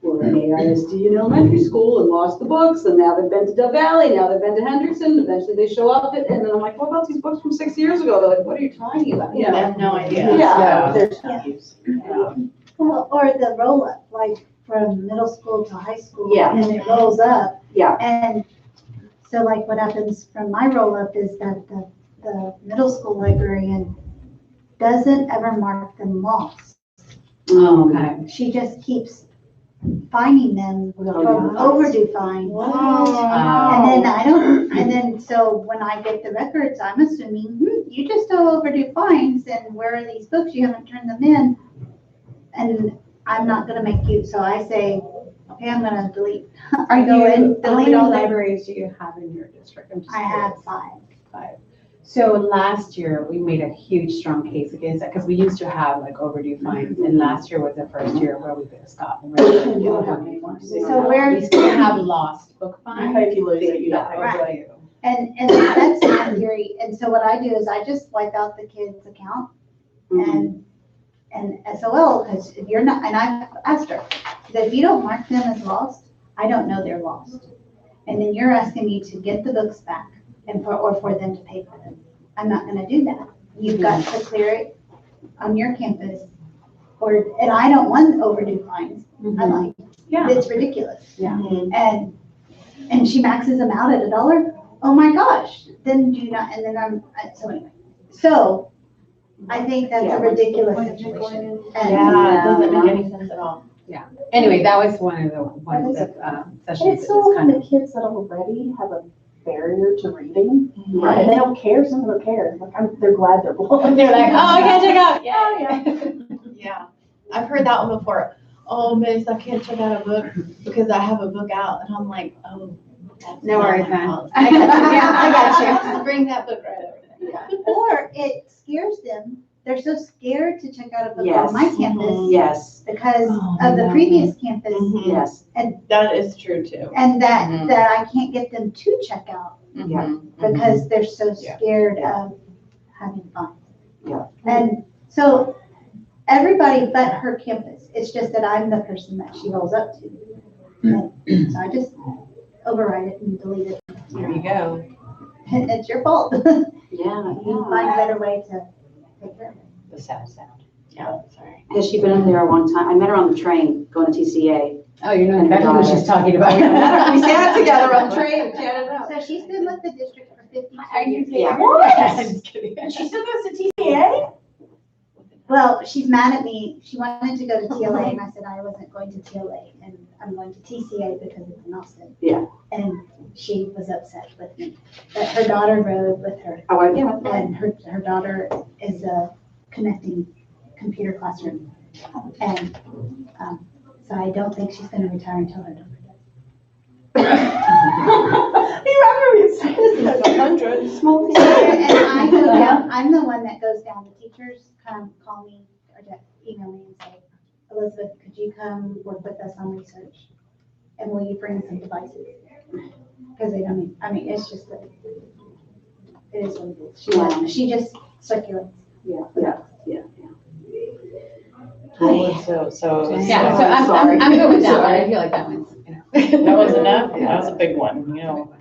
were in AISD in elementary school and lost the books, and now they've been to Dove Valley, now they've been to Hendrickson, eventually they show up, and then I'm like, what about these books from 6 years ago? They're like, what are you talking about? Yeah, they have no idea. Yeah. There's no use. Well, or the roll up, like from middle school to high school. Yeah. And it rolls up. Yeah. And so like what happens from my roll up is that the middle school librarian doesn't ever mark them lost. Oh, okay. She just keeps finding them for overdue fines. And then so when I get the records, I'm assuming, you just owe overdue fines, and where are these books? You haven't turned them in. And I'm not gonna make you, so I say, okay, I'm gonna delete. How I go in, many delete all the, libraries do you have in your district? I'm just I curious. have 5. 5. So last year, we made a huge, strong case against that because we used to have like overdue fines. And last year was the first year where we could stop. You don't have any more. So where, We still have lost book fines. If you lose it, you don't Right. have it. and that's my theory. And so what I do is I just wipe out the kid's account and SOL, because if you're not, and I asked her, that if you don't mark them as lost, I don't know they're lost. And then you're asking me to get the books back or for them to pay for them. I'm not gonna do that. You've got to clear it on your campus, and I don't want overdue fines. I'm like, it's ridiculous. Yeah. And she maxes them out at $1. Oh my gosh, then do not, and then so anyway. So I think that's a ridiculous situation. And Yeah, it doesn't make any sense at all. Anyway, that was one of the ones that sessions. It's so often the kids that already have a barrier to reading, Right. and they don't care, some don't care, like, they're glad they're blind. They're like, oh, I can't check out. Yeah, I've heard that one before. Oh, miss, I can't check out a book because I have a book out. And I'm like, oh, that's No not worries, my man. policy. I got you. Yeah, I got you. Bring that book right over there. or it scares them. They're so scared to check out a book Yes. on my campus Yes, because Oh, of the no. previous campus, yes, That is true too. and that I can't get them to check out yeah. because they're so Yeah. scared of having fun. Yeah. And so everybody but her campus, it's just that I'm the person that she rolls up to. And so I just override it and delete it. There you go. And it's your fault. Yeah, You find a better way to take care of it. The sad sound. Yeah, sorry. Has she been in there one time? I met her on the train going to TCA. Oh, you know exactly what she's talking about. We sat together on the train and chatted it up. So she's been with the district for 52 Are you years. serious? Yeah. I'm just kidding. And she still goes to TCA? Well, she's mad at me. She wanted to go to TLA and I said I wasn't going to TLA and I'm going to TCA because it's in Austin. Yeah. And she was upset with me. But her daughter rode with her. Oh, yeah. And her daughter is a connecting computer classroom. And so I don't think she's gonna retire until her daughter does. You remember me saying this is like 100 small things. And I go down, I'm the one that goes down. The teachers come call me or email me and say, Elizabeth, could you come work with us on research? And will you bring some devices? Because they don't, I mean, it's just, it is what it is. She just circulates. Yeah. So, so. Yeah, so I'm good with that one. I feel like that one's, you know. That was enough? That was a big one, you know.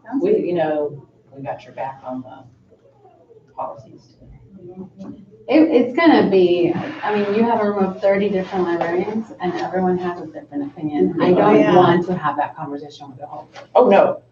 Sounds We, good. we got your back on the policies too. It's gonna be, I mean, you have a room of 30 different librarians and everyone has a different opinion. I Oh, don't yeah. want to have that conversation with the whole. Oh, no.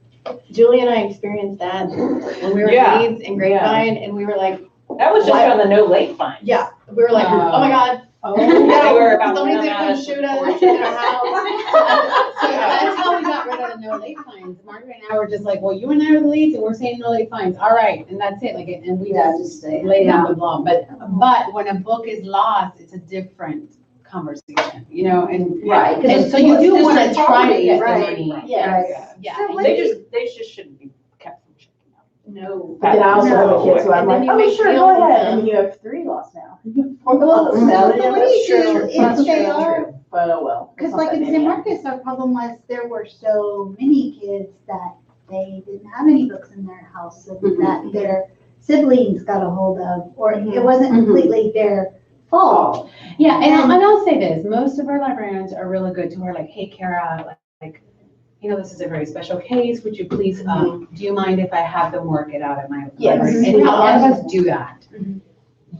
Julie and I experienced that when we were Yeah. in Leeds and Grapevine, and we were like, That was just What? on the no late fine. yeah, we were like, oh my God, Yeah, we were about somebody's to gonna come come at shoot us. us in our house. So that's how we got rid of the no late fines. Margaret and I were just like, well, you and I are the leads and we're saying no late fines. All right, and that's it. Like, and we just lay down the law. But when a book is lost, it's a different conversation, and Right. 'cause and so it's you do just want a to try to property, get the right. money. Yes. Yeah. So They just shouldn't be kept from checking out. No. But then I also have kids who I'm And like, then you oh, make sure, deals go with ahead. them. And then you have 3 lost now. 4 Well, lost now. so what do you do if they are, But oh well. because like in San Marcos, our problem was there were so many kids that they didn't have any books in their house and that their siblings got a hold of, or it wasn't completely their fault. Yeah, and I'll say this, most of our librarians are really good to her, like, hey, Kara, like, this is a very special case, would you please, do you mind if I have them work it out at my Yes. library? And a lot of us do that.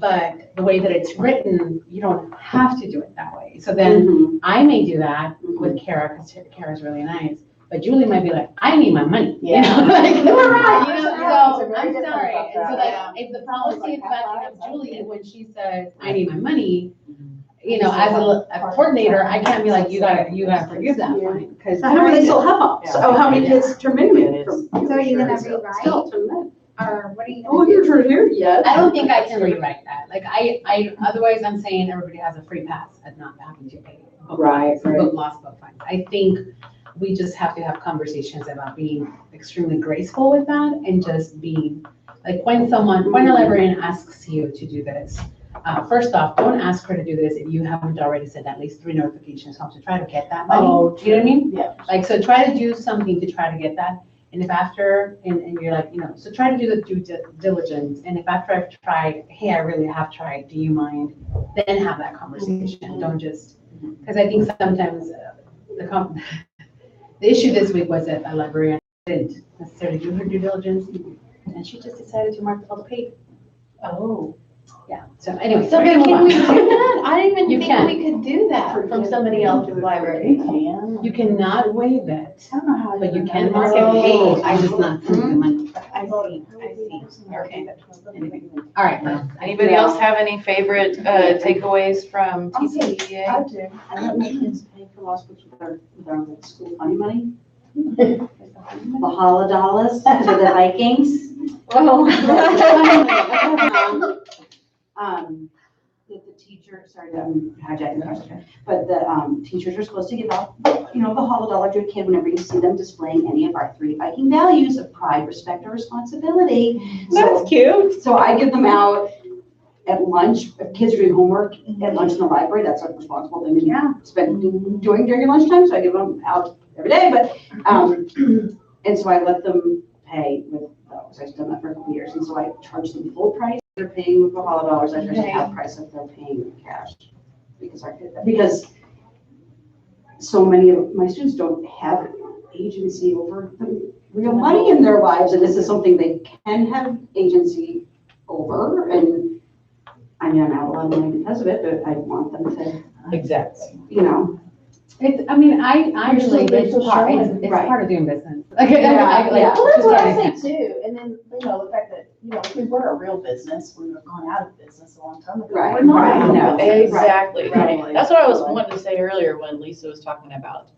But the way that it's written, you don't have to do it that way. So then I may do that with Kara, because Kara's really nice, but Julie might be like, I need my money. Yeah. Like, You were right. so It's very I'm different sorry. about And so that. like, if the policy is backing up Julie, when she says, I need my money, as a coordinator, I can't be like, you gotta forgive that fine, because. How many still have, how many kids turn in from? So are you gonna rewrite, Still turn in. or what are you Oh, gonna you're do? turning here? Yes. I don't think I can rewrite that. Like, otherwise I'm saying everybody has a free pass at not having to pay. book Right, fines, book lost book fines. I think we just have to have conversations about being extremely graceful with that and just being, like, when a librarian asks you to do this, first off, don't ask her to do this if you haven't already sent at least 3 notifications home to try to get that money. Oh, You know what I mean? Yeah. Like, so try to do something to try to get that. And if after, and you're like, so try to do the due diligence. And if after I've tried, hey, I really have tried, do you mind? Then have that conversation. Don't just, because I think sometimes the issue this week was that a librarian didn't necessarily do her due diligence. And she just decided to mark all the paper. Oh. Yeah, so anyway. So we're gonna can move we on. do that? I didn't even You think can. we could do that from somebody else's library. You cannot waive it, I don't know how. but you can can mark it paid, I'm just not sending the money. I see. Okay. Anyway, all right. well, Anybody else have any favorite takeaways from TCEA? I do. I let my kids pay for lost books with our school funny money. The holodollars to the Vikings. The teacher, sorry, I'm hijacking the conversation, but the teachers are supposed to give out, the $100 to a kid whenever you see them displaying any of our 3 Viking values of pride, respect, and responsibility. That's cute. So I give them out at lunch. If kids are doing homework at lunch in the library, that's a responsible thing to spend doing during your lunchtime. So I give them out every day, but, and so I let them pay with those. I've done that for a couple of years. And so I charge them full price. They're paying with the $100. I charge them half price if they're paying with cash. Because so many of my students don't have agency over the real money in their lives. And this is something they can have agency over. And I mean, I'm out a lot of money because of it, but I want them to, Exactly. I believe it's part of doing business. Like, Well, that's what I just say too. And then, the fact that, if we were a real business, we would have gone out of business a long time ago. Right. We're not. No. Exactly. Right. That's what I was wanting to say earlier when Lisa was talking about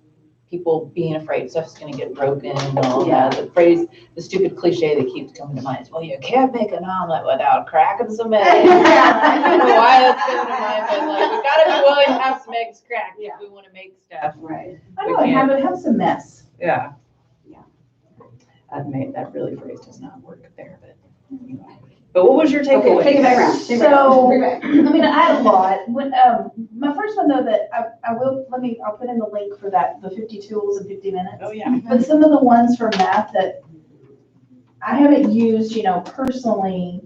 people being afraid stuff's gonna get broken and all that. The phrase, the stupid cliche that keeps coming to mind is, well, you can't make an omelet without cracking some eggs. I don't know why that's coming to mind, but like, we gotta be willing to have some eggs cracked if we wanna make stuff. right. I know, and have some mess. Yeah. Yeah. That really phrase does not work there, but anyway. But what was your takeaway? Take it back around. Take it back So, around. I had a lot. My first one though, that I'll put in the link for that, the 50 tools in 50 minutes. Oh, yeah. But some of the ones for math that I haven't used, personally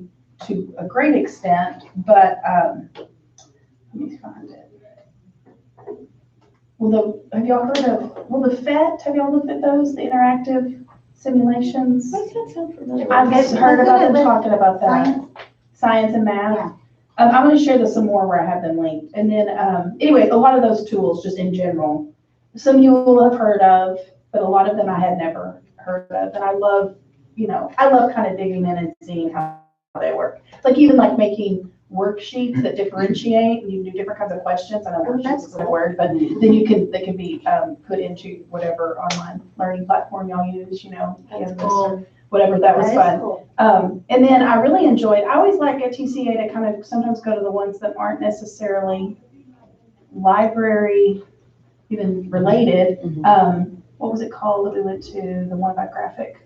to a great extent, but, let me find it. Have y'all heard of, the FET, have y'all looked at those, the interactive simulations. Why does that sound familiar? I've just heard about them Good. talking about that, Science? science and math. Yeah. I'm gonna share this some more where I have them linked. And then, anyway, a lot of those tools, just in general, some you will have heard of, but a lot of them I had never heard of. And I love kind of digging in and seeing how they work. Like even like making worksheets that differentiate, and you do different kinds of questions. I know worksheets is a word, but then they can be put into whatever online learning platform y'all use, Canvas or whatever. That was fun. Cool. And then I really enjoyed, I always like at TCA to kind of sometimes go to the ones that aren't necessarily library even related. What was it called that we went to, the one about graphic?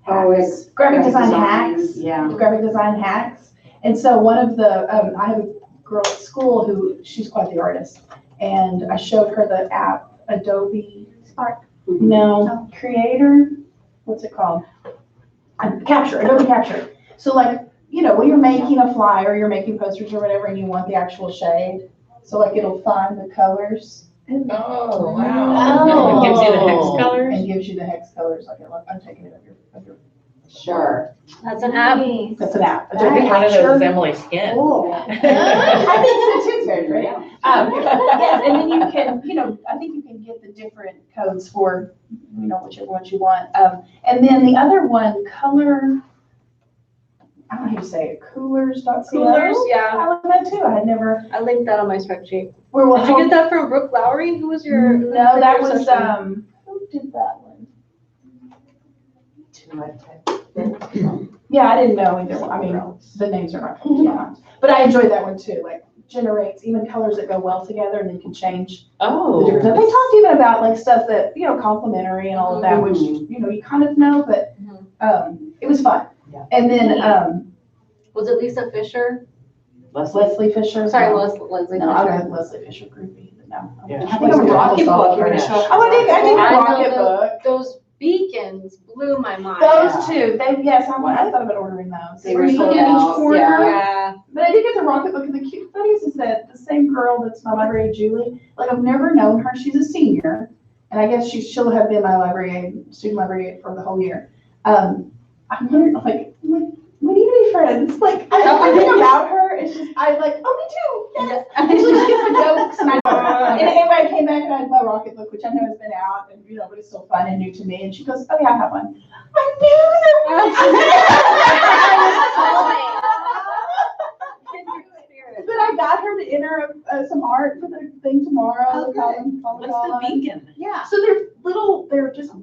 Oh, it's Graphic design hacks. Yeah. Graphic design hacks. And so one of the, I have a girl at school who, she's quite the artist. And I showed her the app, Adobe Spark. No, Creator, what's it called? Capture, Adobe Capture. So like, when you're making a flyer, you're making posters or whatever, and you want the actual shade. So like it'll find the colors. Oh, wow. It gives you the hex colors? And gives you the hex colors. Like, I'm taking it of your. Sure. That's an app. That's an app. I think one of those is Emily's skin. Cool. I think so too, very pretty. Yeah. Yes, and then you can, I think you can get the different codes for, whichever ones you want. And then the other one, color, I don't know how you say it, coolers.co. Coolers, yeah. I love that too. I had never. I linked that on my spreadsheet. Where we'll Did you get that from Brooke Lowry? Who was your? No, that was, session? who did that one? Yeah, I didn't know either. I mean, the names are not coming out. But I enjoyed that one too, like generates even colors that go well together and then you can change the different stuff. They talked even about like stuff that, complementary and all of that, which, you kind of know, but it was fun. Yeah. And then, Was it Lisa Fisher? Leslie Fisher. Sorry, no, Leslie no, I Fisher. have Leslie Fisher groupie, but no. Yeah. I think I'm a rocket book. You're gonna show up. Oh, I did a I know rocket book. Those beacons blew my mind. Those two, I thought about ordering those. They were Where you sold look at each out, corner. Yeah. But I did get the rocket book, and the cute funniest is that the same girl that's my library aide, Julie, like I've never known her. She's a senior, and I guess she'll have been my library aide, student library aide for the whole year. I'm wondering, like, we need to be friends. Like, I think about her, it's just, I'm like, oh, me too, yes. And she just gets the jokes, and and anyway, I came back and I had my rocket book, which I know has been out, and but it's still fun and new to me. And she goes, oh yeah, I have one. I knew But I got her to enter some art for the thing tomorrow. Oh, good. What's the beacon? Yeah. So they're just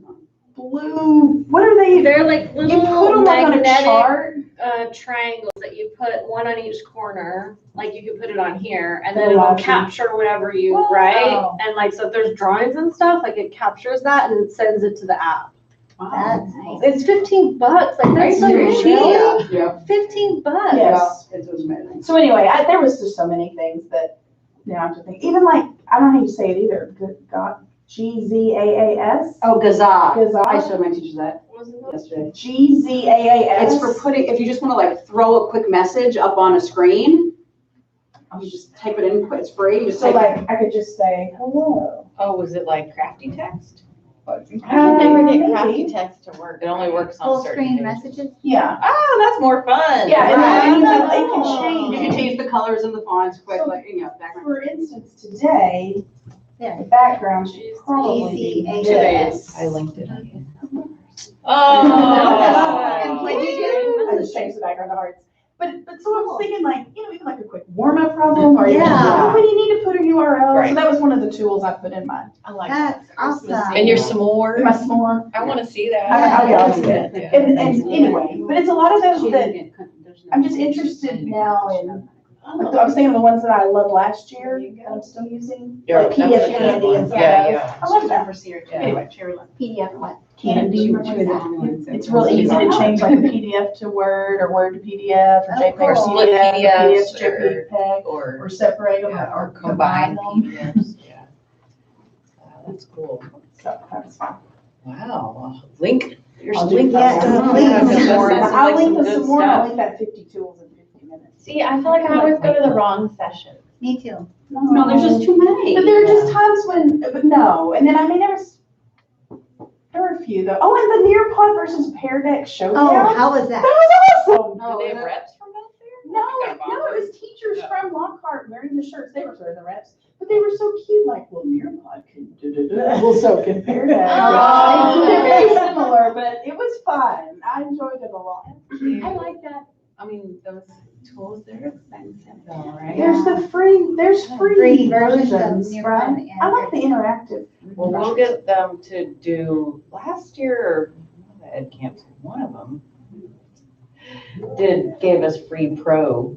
blue, what are they? They're like You put little them like on a magnetic chart. triangles that you put one on each corner. Like you can put it on here and then Oh, it will wow. capture whatever you Wow. write. And like, so if there's drawings and stuff, like it captures that and it sends it to the app. That's nice. It's $15. Like that's so serious? cheap. Yeah. $15. Yes. It was amazing. So anyway, there was just so many things that I have to think. Even like, I don't know how you say it either. GZAAS. Oh, Gazaa. Gazaa. I showed my teachers that Wasn't it? yesterday. GZAAS. It's for putting, if you just want to like throw a quick message up on a screen, you just type it in, it's free. You just So type like, I could just say, hello. Oh, was it like crafty text? I can never get Maybe. crafty text to work. It only works on Full certain screen pages. messages. Yeah. Oh, that's more fun. Yeah, and Right. then it can change. You can change the colors and the fonts quick, So- like, background. For instance, today, Yeah. the background should probably be GZAAS. this. I linked it on. And what'd you do? I just changed the background to hearts. But so I was thinking like, even like a quick warm-up problem or Yeah. when you need to put a URL. So Right. that was one of the tools I put in my I like That's awesome. And your s'mores. my s'more. I want to see that. I'll see it. it. And anyway, but it's a lot of those that I'm just interested now in. Like, I was thinking of the ones that I loved last year that I'm still using, Yeah, like PDF that's a good Candy one. and stuff. Yeah. I love that. Yeah. Anyway, Cherry Love. PDF what? Candy. It's real easy to change like a PDF to Word or Word to PDF or Oh, JPEG cool. or Split PDF, PDFs to JPEG, Or or separate them yeah, or or combine them. PDFs. Yeah. Wow, that's cool. So that's fine. Wow. Link. You're I'll do linking that. stuff. Link Yeah, some 'cause more. that sounds I'll like link some some good more. I'll stuff. link that 50 tools in 50 minutes. See, I feel like I always go to the wrong session. Me too. No, there's just too many. But there are just times when, but no, and then I may never, there were a few though. Oh, and the Nearpod versus Pear Deck showdown. Oh, how was that? That was awesome. Do they have reps from both there? No, Got a no, bomber. it was teachers from Lockhart wearing the shirts. They were sort of the reps, but they were so cute. Like, well, Nearpod can da-da-da. Well, so can Pear Deck. Oh. They're very similar, but it was fun. I enjoyed it a lot. I like that. I mean, those tools, they're expensive though, right? There's there's free versions of versions, Nearpod right? and I like the interactive. Well, we'll get them to do, last year, the ed camps, one of them gave us free pro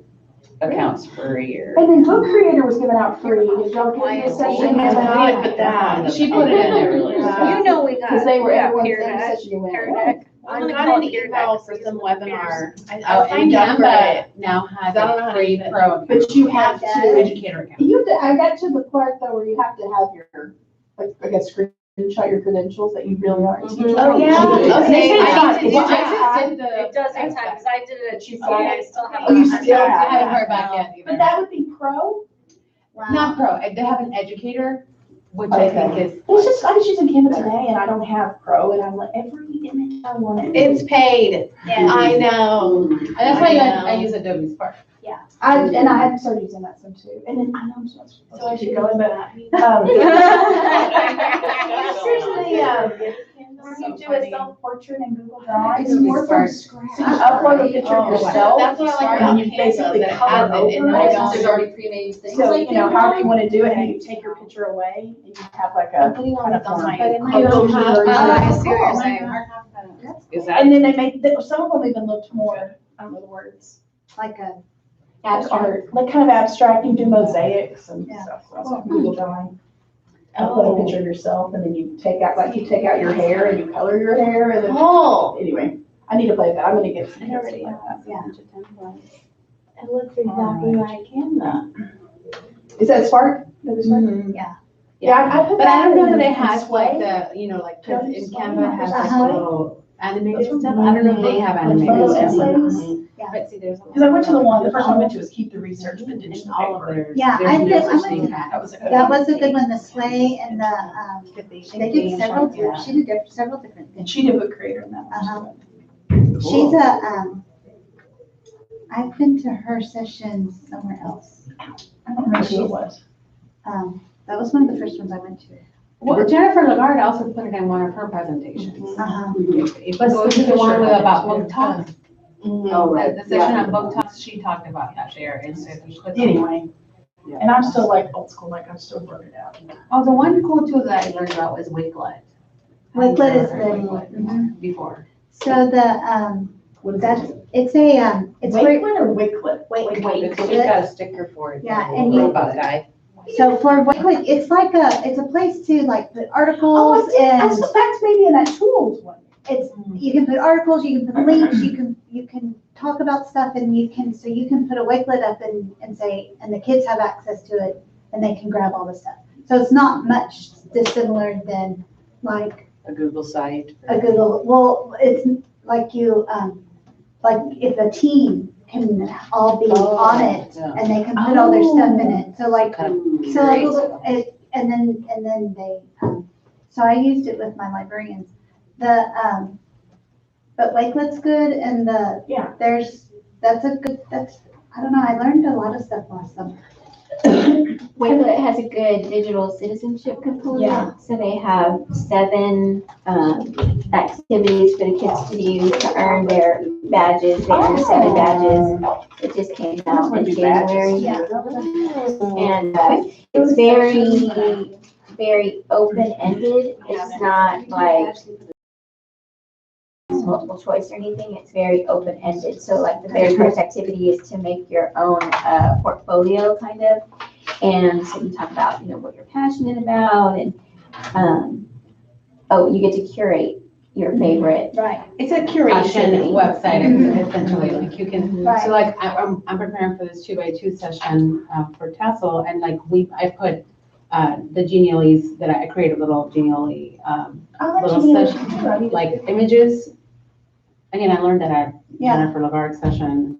accounts for a year. And then Book Creator was giving out free. Did y'all get this session? I didn't put that on. She put it in there. You know we got. Because they were, we got everyone's Pear every Deck, session you went. Pear "Oh, Deck. I I'm got gonna an call Pear email Deck for because some it's Pears. webinar. Oh, I and signed up for Canva it. now has I don't know a how to free use it. pro account. But you have to, Educator account. I got to the part though where you have to have your, like, I guess, screenshot your credentials that you really are a teacher. Oh, yeah? Okay, I need to do Well, that. I just did the. It does take time, because I did it at GCA, I still have. Oh, you still I have haven't that. heard back yet either. But that would be pro? Not pro, they have an educator, which I think Okay. is. It's just, I was using Canva today and I don't have pro and I'm like, every image I want it. It's paid. Yeah. I know. And that's why I know. I use Adobe Spark. And I have started using that some too. And then I know I'm supposed to. So I should go, but, when you do a self-portrait in Google Drive, It's it's more from Spark. scratch. So you upload a picture of yourself. That's what I like And about you basically Canva, that cover has it, and over I it. don't- There's already pre-made things. So, you know, however you want to do it, and you take your picture away, and you have like a kind of on composed my- version. I see what you're saying. Is that, And then they make, some of them even looked more, I don't know the words, Like a, like art, like kind of abstract, you do mosaics and Yeah. stuff. So I was like, Google Drawing. Upload a picture of yourself, and then you take out your hair, and you color your hair, and then, Oh. anyway, I need to play that, I'm gonna get some. I already like have that. yeah. It looks exactly like Canva. Is that Spark? That is Spark? Yeah. Yeah, I put But that I don't know in that it in has Sway. like the, like, cause in Sway. Canva has like Uh-huh. little animated stuff, I don't know if they have animated Photo stuff. essays. But see, there's. Because I went to the first one I went to was Keep the Research, but In digital all of paper. theirs. Yeah, there's I no did- such I thing went- as- That was a good That one. was a good one, the Sway and the, they did several, she did several different And things. she did Book Creator in that Uh-huh. one. She's a, I've been to her sessions somewhere else. I don't remember who it was. That was one of the first ones I went to. Well, Jennifer Lagarde also put it in one of her presentations. Uh-huh. It was the one with about book talk. Oh, right. The session on book talks, she talked about that there, and so if you click. Anyway, and I'm still like old school, like I'm still working it out. Oh, the one cool tool that I learned about was Wakelet. Wakelet is I've never heard the- Wakelet mhm. before. So the, What is that's, it? it's a, it's for, Wakelet or Wicklet? she's got a sticker for it. Yeah, the and you- robot guy. so for Wakelet, it's like it's a place to like put Oh, articles I and suspect maybe in that tools one. it's, you can put articles, you can put links, you can talk about stuff and you can put a Wakelet up and say, and the kids have access to it and they can grab all the stuff. So it's not much dissimilar than like A Google site. a Google, well, it's like you, like if a team can all be on it Yeah. and they can put all their stuff in it. So like, Kind of so like, curates it. and then they, so I used it with my librarians. But Wakelet's good and Yeah. that's I don't know, I learned a lot of stuff last summer. Wakelet has a good digital citizenship component. Yeah. So they have 7 activities for the kids to do to earn their badges. They earn 7 badges. It just came out in January. And it's very, very open-ended. It's not like multiple choice or anything. It's very open-ended. So like the very first activity is to make your own portfolio kind of. And so you talk about, what you're passionate about and, you get to curate your favorite. Right. It's a curation Activity. website, essentially, like you can, Right. so like, I'm preparing for this 2x2 session for Tassel, and like, I put the genialies that I created little genially, little session, like images. Again, I learned that at Yeah. Jennifer Lagarde's session.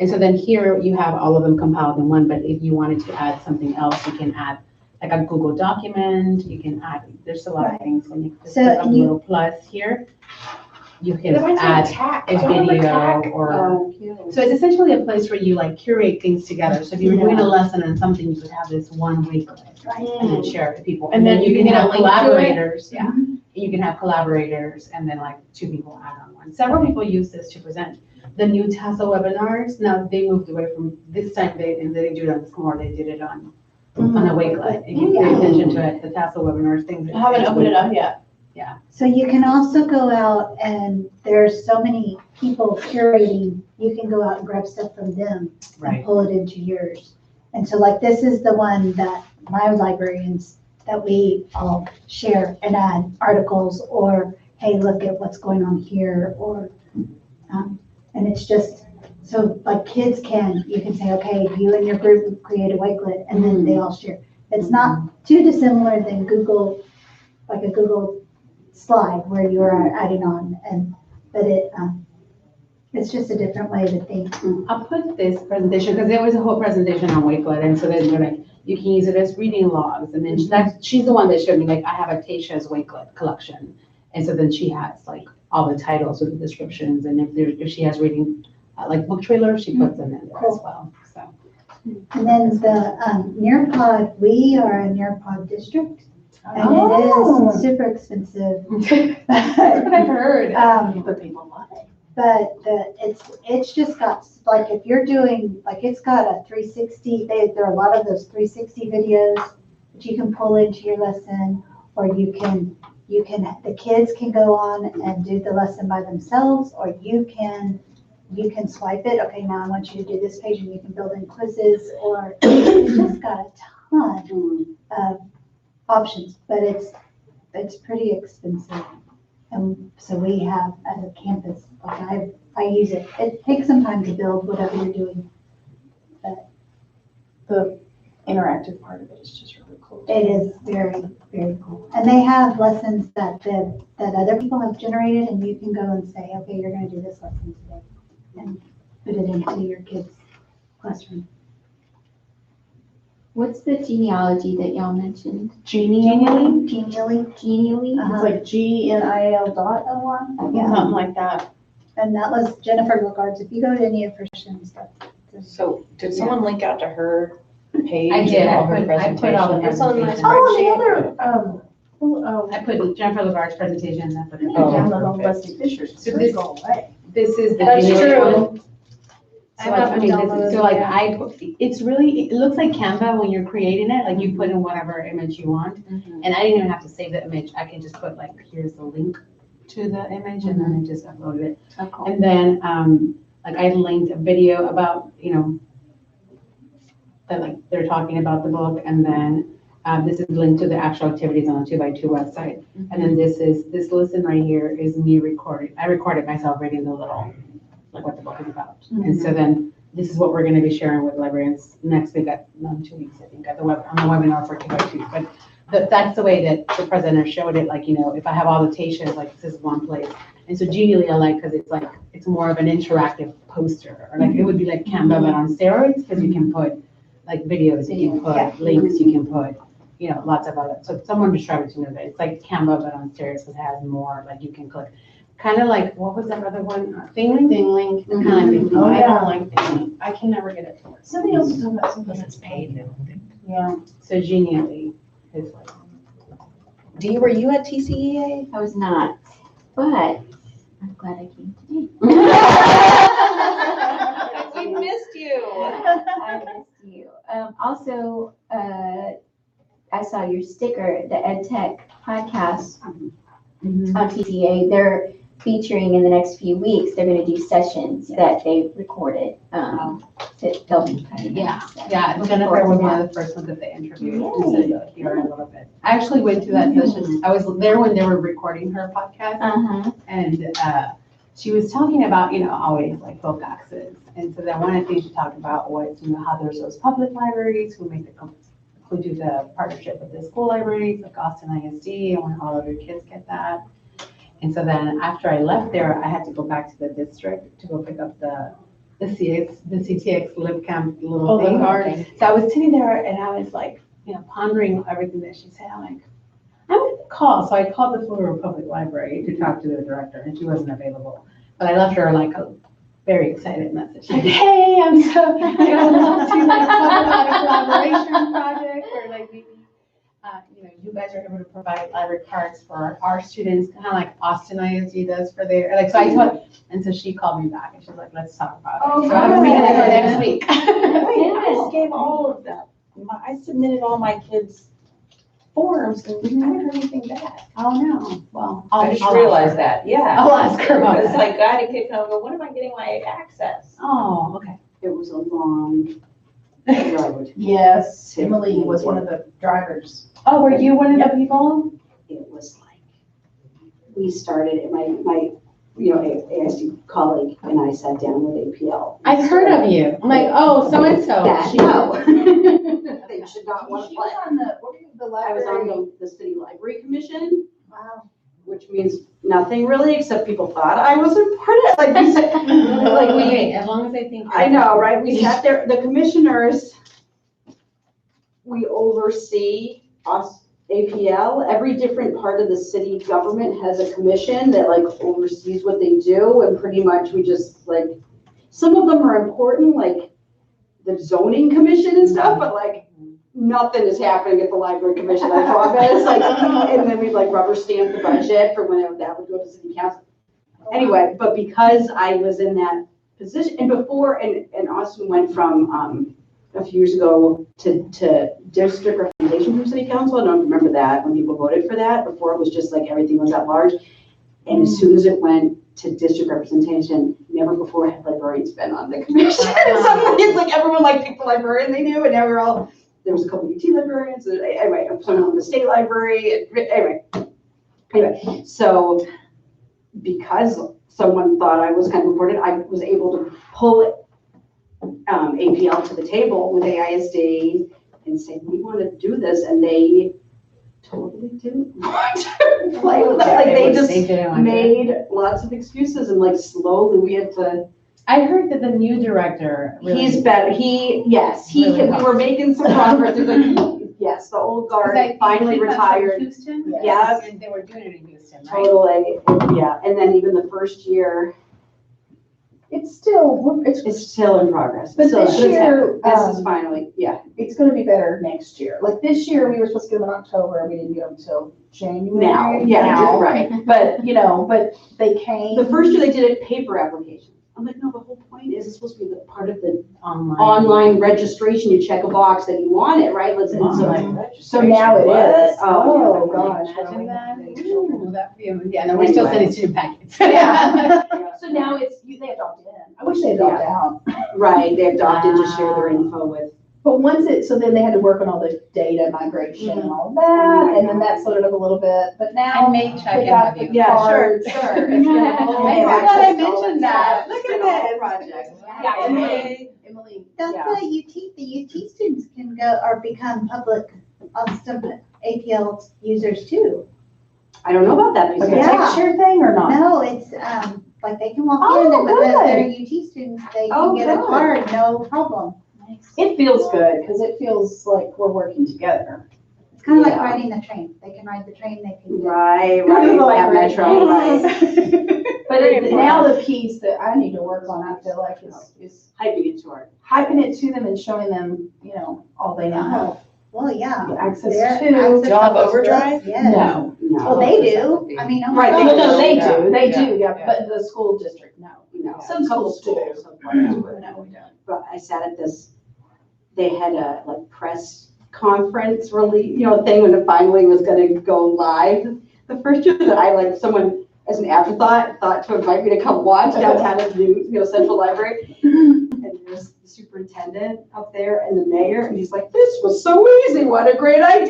And so then here you have all of them compiled in one, but if you wanted to add something else, you can add like a Google document, you can add, there's a lot of Right. things when you just So click on the you- little plus here. You can That reminds me of add TAC. a Do you remember video TAC? or, Oh, cute. so it's essentially a place where you like curate things together. So if you were doing a lesson on something, you could have this one Wakelet and then share it to people. And then you can get a have link to it? collaborators, yeah. You can have collaborators and then like 2 people add on one. Several people use this to present the new TASL webinars. Now they moved away from this time, and they do it on Smore, they did it on a Wakelet. And you pay attention to it, the TASL webinars, things. I haven't opened it up yet. So you can also go out and there's so many people curating, you can go out and grab stuff from them and Right. pull it into yours. And so like this is the one that my librarians, that we all share and add articles or, hey, look at what's going on here or, and it's just, so like kids you can say, okay, you and your group create a Wakelet and then they all share. It's not too dissimilar than Google, like a Google slide where you are adding on but it's just a different way to think. I'll put this presentation, because there was a whole presentation on Wakelet, and so then we're like, you can use it as reading logs, and then she's the one that showed me, like, I have a Tasha's Wakelet collection, and so then she has like all the titles with the descriptions, and if she has reading, like book trailers, she puts them in there as well, so. And then the Nearpod, we are a Nearpod district and it is super expensive. That's what I've heard. But people love it. But it's just got, like, if you're doing, like, it's got a 360, there are a lot of those 360 videos that you can pull into your lesson, or you can, the kids can go on and do the lesson by themselves, or you can swipe it, okay, now I want you to do this page, and you can build in quizzes, or it's just got a ton of options, but it's pretty expensive. And so we have, as a campus, like I use it. It takes some time to build whatever you're doing. The interactive part of it is just really cool. It is very, very cool. And they have lessons that other people have generated, and you can go and say, okay, you're gonna do this lesson today, and put it into your kids' classroom. What's the genealogy that y'all mentioned? Genially? Genially? It's like GNIL.LY? Yeah. Something like that. And that was Jennifer Lagarde's. If you go to any of her stuff. So did someone link out to her page? I did, and all her I put all the presentations? It's on my presentations. Oh, the other, I put Jennifer Lagarde's presentation, and I put. Oh, download perfect. Leslie Fisher's. So this- Go away. This is the. That's Gmail. true. So I like, haven't this is- downloaded so like it it's really, it looks like Canva when you're creating it, like you put in whatever image you want. Mhm. And I didn't even have to save the image. I can just put like, here's the link to the image, and then I just uploaded it. And then, like I linked a video about, that like they're talking about the book, and then this is linked to the actual activities on the 2x2 website. And then this listen right here is me recording. I recorded myself reading the little, like what the book is about. And so then this is what we're gonna be sharing with librarians next week in 2 weeks, I think, on the webinar for 2x2. But that's the way that the presenter showed it, like, if I have all the Tasha's, like this is one place. And so Genially I like, because it's more of an interactive poster, or like it would be like Canva but on steroids, because you can put like videos, you can put links, you can put, lots of other, so someone described it to me that it's like Canva but on steroids, because it has more, like you can click. Kind of like, what was that other one? Thinglink? Thinglink. Kind of like Thinglink. Oh, I don't like Thinglink. I can never get it to work. Somebody else was talking about something Unless it's paid now. Yeah. So Genially is like. Were you at TCEA? I was not, but I'm glad I came today. We missed you. I missed you. Also, I saw your sticker, the EdTech podcast on TCA. They're featuring in the next few weeks. They're going to do sessions that they've recorded. Yeah, Jennifer was one of the first ones that they interviewed, so you'll hear a little bit. I actually went to that session. I was there when they were recording her podcast, and she was talking about, always like book access. And so then one of the things she talked about was, how there's those public libraries who do the partnership with the school libraries, like Austin ISD, and when all of your kids get that. And so then after I left there, I had to go back to the district to go pick up the CTX LibCamp little thing. So I was sitting there and I was like, pondering everything that she said, I'm like, I'm gonna call. So I called the Florida Public Library to talk to the director, and she wasn't available. But I left her like a very excited message, like, hey, I would love to like talk about a collaboration project where like maybe, you guys are able to provide library cards for our students, kind of like Austin ISD does for their, like, so I told, and so she called me back and she's like, let's talk about it. So I'm meeting with her next week. Wait, I just gave all of that. I submitted all my kids' forms and I haven't heard anything back. Oh, no, well. I just I'll realized ask her. that, yeah. I'll ask her about It's that. like, I had a kid come and go, when am I getting my access? Oh, okay. It was a long road. Yes, Emily was one of the drivers. Oh, were you one of the people? It was like, we started, my ASD colleague and I sat down with APL. I've heard of you. I'm like, oh, so-and-so. That, no. They should not want to She play. was on the, what were you, the I was library? on the city library commission, Wow. which means nothing really, except people thought I was important. Like we said, like we, Okay, as long as they think. I know, right? We sat there, the commissioners, we oversee us, APL. Every different part of the city government has a commission that like oversees what they do, and pretty much we just like, some of them are important, like the zoning commission and stuff, but like nothing is happening at the library commission, I promise. Like, and then we like rubber stamp the budget for whenever that would go to city council. Anyway, but because I was in that position, and before, and Austin went from a few years ago to district representation from city council. I don't remember that, when people voted for that. Before it was just like everything was at large. And as soon as it went to district representation, never before had librarians been on the commission. Suddenly it's like everyone like picked the librarian they knew, and now we're all, there was a couple UT librarians, and anyway, I'm from the state library, and anyway, so because someone thought I was kind of important, I was able to pull it, APL to the table with AISD and say, we want to do this, and they totally didn't want to play with that. Like they just made lots of excuses, and like slowly we had to. I heard that the new director. Really, He's better. We were making some progress. There's like, yes, the old guard finally retired. Houston? Yes. And they were doing it in Houston, right? Totally, yeah. And then even the first year, It's still in progress. But So this year, this is finally, yeah. it's gonna be better next year. Like this year, we were supposed to get them in October, we didn't get them until January. Now, yeah, right. But, but they came. The first year they did it paper application. I'm like, no, the whole point is it's supposed to be the part of the Online. online registration. You check a box that you want it, right? Let's, So now it is. Oh, Oh, gosh. Imagine that. Ooh, that'd be, yeah, no, we're still sending student packets. Yeah. So now they have to opt in. I wish they had opted out. Right, they have to opt in to share their info with. But so then they had to work on all the data migration and all that, and then that slowed it up a little bit, but now. I may check they in got with the you. Yeah, cards. Sure. It's been a whole I forgot access I to all mentioned that. that. Look It's at been a whole this. project. Yeah, Emily. Emily. That's Yeah. the UT students can go or become public, some APL users too. I don't know about that. Like a because- Yeah. texture thing or not? No, it's, like they can walk Oh, in and with good. their UT students, they Oh, can get a good. card, no problem. It feels good, because it feels like we're working together. It's kind of like Yeah. riding the train. They can ride the train, they can. Right, Like at Metro, right. But now the piece that I need to work on, I feel like, is Hyping it short. hyping it to them and showing them, all they now have. Well, yeah. Access Their to. access Do y'all have to books, overdrive? Yes. No. No. Well, they do. I mean, oh my Right, Well, they gosh. no, they Yeah. do, they Yeah. do, yeah, but the school district, no. No. Some schools do. Some schools do. No, we don't. But I sat at this, they had a like press conference thing when it finally was gonna go live. The first year that I someone as an afterthought thought to invite me to come watch downtown at the new, Central Library. And there's the superintendent up there and the mayor, and he's like, this was so easy, what a great idea.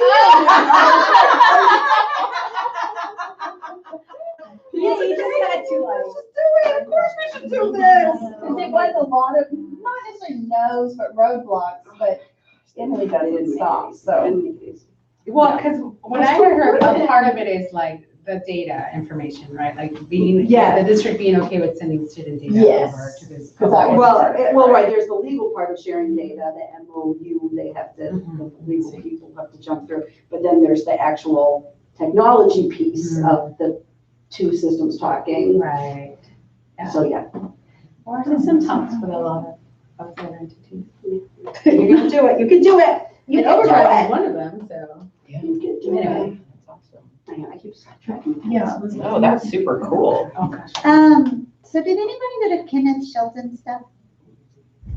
Yeah, you just had to, Let's just do it, of course we should do this. Because it was a lot of, not necessarily no's, but roadblocks, but Emily didn't stop, so. Well, because what I had heard, a part of it is like the data information, right? Like being, Yeah. the district being okay with sending student data Yes. over to this. Well, right, there's the legal part of sharing data, the MOU, they have to, the legal people have to jump through. But then there's the actual technology piece of the two systems talking. Right. So, yeah. Or system talks with a lot of outside entities. You're gonna do it, you can do it. You And can do Overdrive is it. one of them, so. You can do Anyway. it. Hang on, I keep tracking. Yeah. Oh, that's super cool. Oh, gosh. So did anybody go to Kenneth Shelton stuff?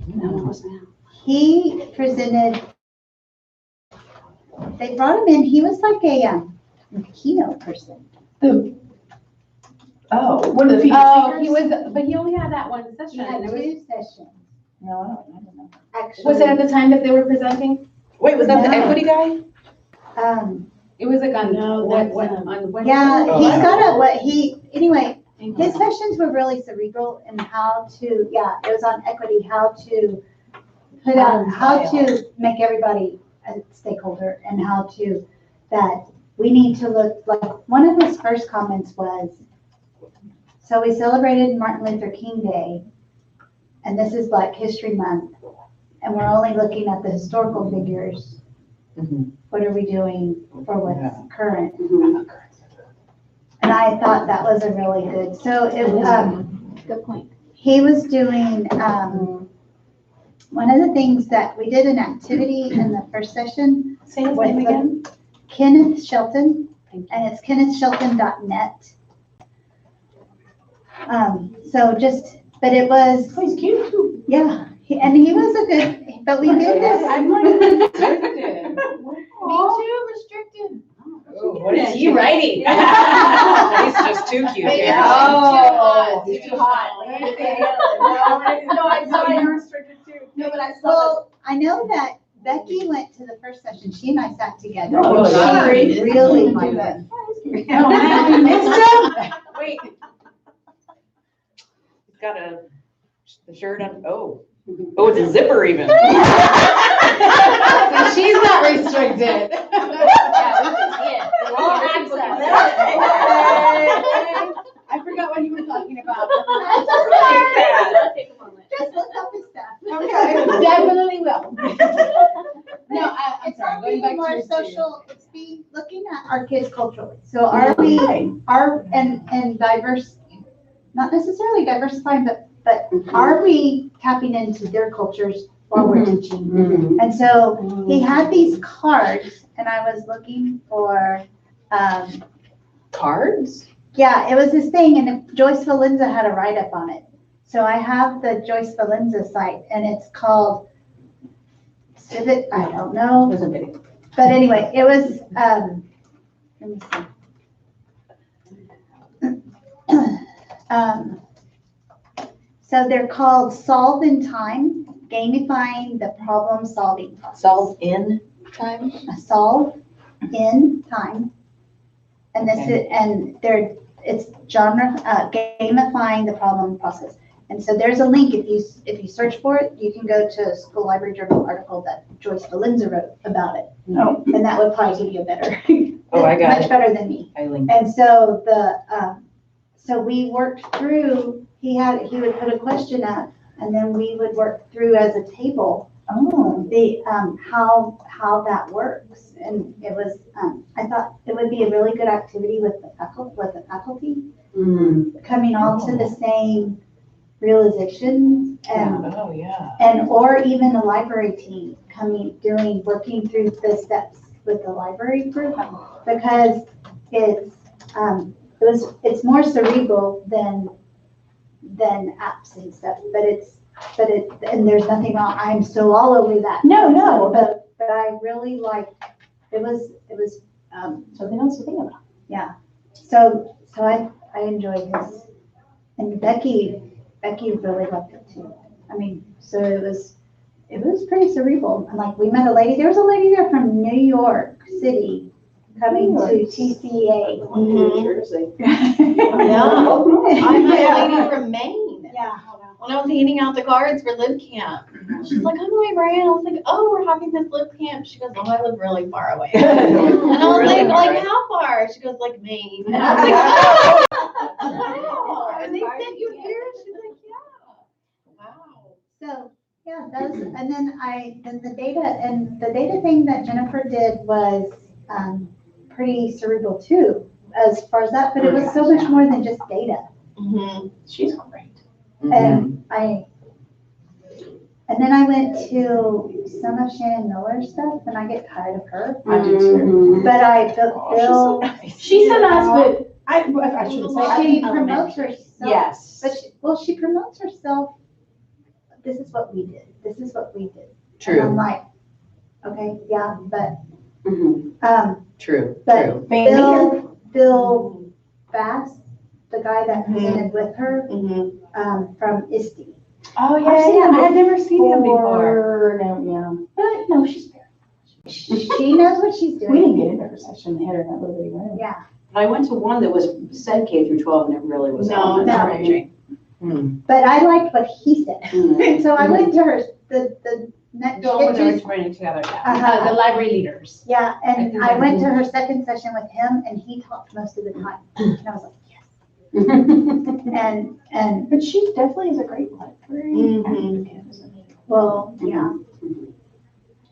No, what was that? He presented, they brought him in, he was like a keynote person. Oh, one of the featured Oh, speakers? he was, but he only had that one He session. had and it was- two sessions, No, I don't know. actually. Was it at the time that they were presenting? Wait, was that the No. equity guy? It was like on, No, what, that's, on Wednesday? Yeah, Oh, he's wow. got a, what he, anyway, his sessions were really cerebral in how to, yeah, it was on equity, how to put out, how to make everybody a stakeholder and how to, that we need to look, like, one of his first comments was, so we celebrated Martin Luther King Day, and this is Black History Month, and we're only looking at the historical figures. Mhm. What are we doing for what's current? Mhm. And I thought that was a really good, so it, Good point. he was doing, one of the things that, we did an activity in the first session. Say his with name again? Kenneth Shelton, Thank you. and it's kennethshelton.net. So just, but it was, Oh, he's cute too. yeah, and he was a good, but we did this. I'm like restricted. Me too, restricted. What is he writing? He's just too cute. Yeah. Oh. He's too hot. No, I saw you're restricted too. No, but I saw Well, I know that Becky went to the first session, she and I sat together. Oh, She really? really liked it. Oh, man, you missed him? Wait. He's got the shirt on, oh, it's a zipper even. So she's not restricted. I forgot what you were talking about. Just look up his stuff. Okay. Definitely will. No, I'm It's sorry, all going being back to more your social, it's being, looking at our kids culturally. So are we, and diverse, not necessarily diversifying, but are we tapping into their cultures while we're teaching? And so he had these cards, and I was looking for, Cards? yeah, it was this thing, and Joyce Valenza had a write-up on it. So I have the Joyce Valenza site, and it's called Civic, I don't know. There's a video. But anyway, it was, let me see. So they're called Solve in Time, gamifying the problem-solving process. Solve in time? Solve in time. And this is, and it's genre, gamifying the problem process. And so there's a link, if you search for it, you can go to a School Library Journal article that Joyce Valenza wrote about it. No. And that would probably give you a better. Oh, I got Much it. better than me. I linked. And so so we worked through, he would put a question up, and then we would work through as a table, the, how that works. And it was, I thought it would be a really good activity with the faculty, coming all to the same realizations and, Oh, yeah. or even the library team working through the steps with the library group, because it's more cerebral than apps and stuff, and there's nothing wrong, I'm so all over that. No, But I really liked, it was, something else to think about. yeah. So I enjoyed his, and Becky really loved it too. I mean, so it was pretty cerebral. And like, we met there was a lady there from New York City coming to TCA. New Jersey. I met a lady from Maine. Yeah. Yeah. When I was handing out the cards for Live Camp, she's like, I'm librarian. I was like, oh, we're having this Live Camp. She goes, oh, I live really far away. And I was Really like, far? how far? She goes, like Maine. And I was like, oh, and they sent you here? She's like, yeah. Wow. So, yeah, those, and then the data thing that Jennifer did was, pretty cerebral too, as far as that, but it was so much more than just data. Mm-hmm. She's great. And and then I went to some of Shannon Miller's stuff, and I get tired of her. I do too. But I feel She's so nice, but I shouldn't say. she promotes herself. Yes. But she promotes herself. This is what we did. This is what we did. And True, I'm like, okay, yeah, but true, but true. Bill Bass, the guy that presented with her, Mm-hmm. from ISTE. Oh, I've seen yeah. him. I had never seen him before. No, yeah. But no, she's very. She knows what she's doing. We didn't get into her session. They had her in that little room. Yeah, I went to one that was said K through 12 and it really was. No, elementary. but I liked what he said. Mhm. So I went to her, the next, The one where they were just- training together, Uh-huh. yeah. The library leaders. yeah, I and think I that- went to her second session with him, and he talked most of the time. And I was like, yes. And, But she definitely is a great library Mhm. advocate, isn't she? well, yeah.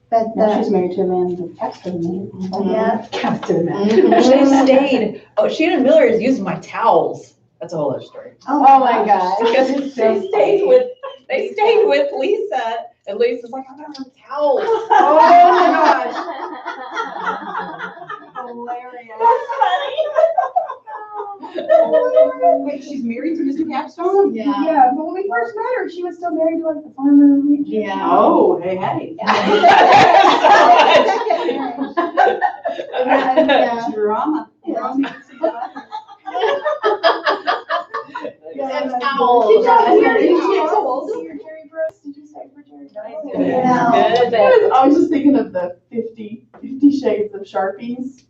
But Now she's the, married to a man who captured me. yeah, Captured me. They stayed, Shannon Miller is using my towels. That's a whole other story. Oh my gosh. Because they stayed with Lisa, and Lisa's like, I don't have towels. Oh my gosh. Hilarious. Wait, she's married to Mr. Capstone? Yeah. Yeah, but when we first met her, she was still married to like the farmer. Yeah. Oh, hey, hey. Yeah. Drama. And towels. Did you hear Towels. your Jerry Gross? Did you say for Jerry? Good. I was just thinking of the 50 Shades of Sharpies.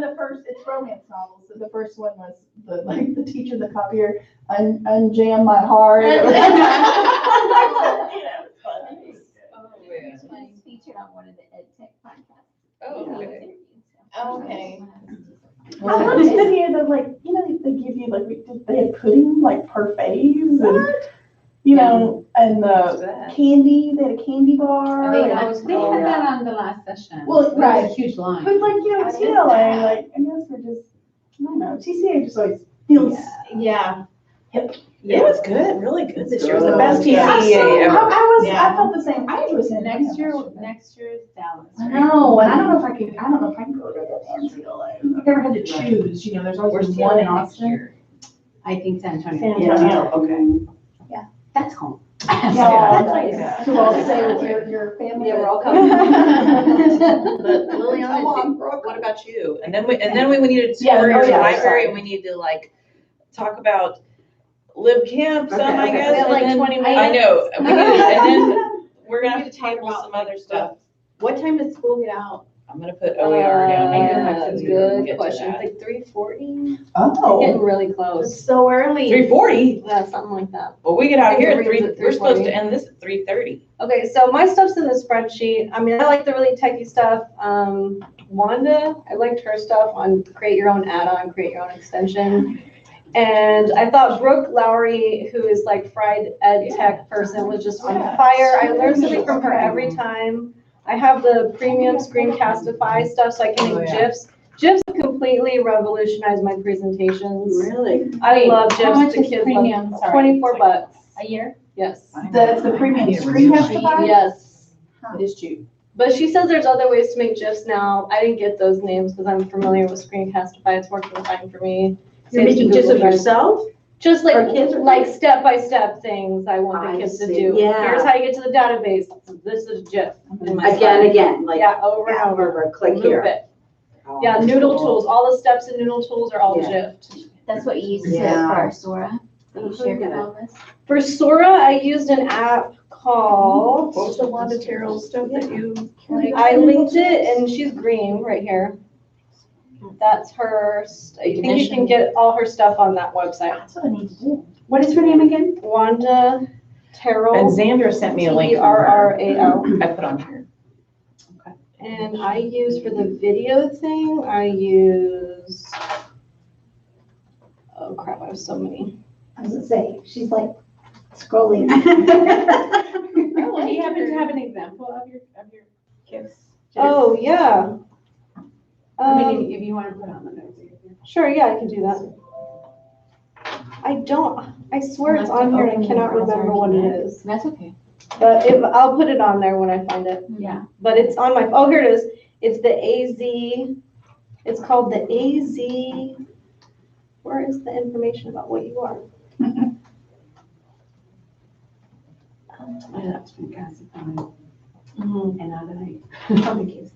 The first, it's romance novels. So the first one was the teacher, the copier, unjam my heart. It's funny, it's featured on one of the ed tech podcasts. Oh, okay. Okay. I loved the idea that they give you they had pudding parfaits and and the candy. They had a candy bar. They and- had that on the last session. Well, There was right. a huge line. But TLA, I guess we're just, I don't know, TCA just always feels. Yeah. It was good, really good this year. It was the Oh, best yeah. TCA ever. I felt the same. I enjoyed it. Next year is Dallas. I right? know, and I don't know if I can go to the NCLA. I've never had to choose, there's always Where's been one TLA in next Austin. year? I think San Antonio. San Yeah, Antonio. okay. That's home. Yeah. To all say with your family. Yeah, we're all coming. But Liliana, what about you? And then we need to Yeah, tour your yeah, library, sorry. and we need to talk about Live Camp some, I Okay. guess. We have, and then- 20 I minutes. know, and then we're gonna have to table some other stuff. What time does school get out? I'm gonna put OER down here. That's a Get good to question. that. 3:40? Oh. Getting really close. It's so early. 3:40? Yeah, something like that. Well, we get out of here at Readings three, at we're supposed 3:40. to end this at 3:30. Okay, so my stuff's in the spreadsheet. I mean, I like the really techie stuff. Wanda, I liked her stuff on create your own add-on, create your own extension. And I thought Brooke Lowry, who is fried ed tech person, was just on fire. I learned something from her every time. I have the premium Screencastify stuff so I can make GIFs. GIFs completely revolutionized my presentations. Really? I love How GIFs. much The is kids premium? love Sorry. 24 bucks. A year? Yes. That's the premium Screencastify? Yes. It is cheap. But she says there's other ways to make GIFs now. I didn't get those names because I'm familiar with Screencastify. It's working fine for me. You're Saves making to just Google of Drive. yourself? Just For kids or step-by-step things I want the I kids to see. do. Yeah. Here's how you get to the database. This is GIF. in my Again, slide. Yeah, over and over. click Loop here. it. Oh, Yeah, Noodle cool. tools, all the steps in Noodle tools are all Yeah. GIFed. That's what you use to Yeah. for our Sora. That you shared with all of us. For Sora, I used an app called, what was the Wanda Terrell stuff that you, I linked it and she's green right here. That's her, I think you can get all her stuff on that website. That's what I need to do. What is her name again? Wanda Terrell. And Xandra sent me a link from her. Terrell. I put on here. And I use for the video thing, I use, oh crap, I have so many. I was gonna say, she's like scrolling. Oh, do you happen to have an example of your gifts? Oh, yeah. I mean, if you want to put on the notes. Sure, yeah, I can do that. I swear it's on here and I cannot remember what it is. That's okay. But I'll put it on there when I find it. Yeah. But it's on my, oh, here it is. It's the AZ, it's called the AZ, where is the information about what you are? That's fantastic. Mhm. And now that I probably kids.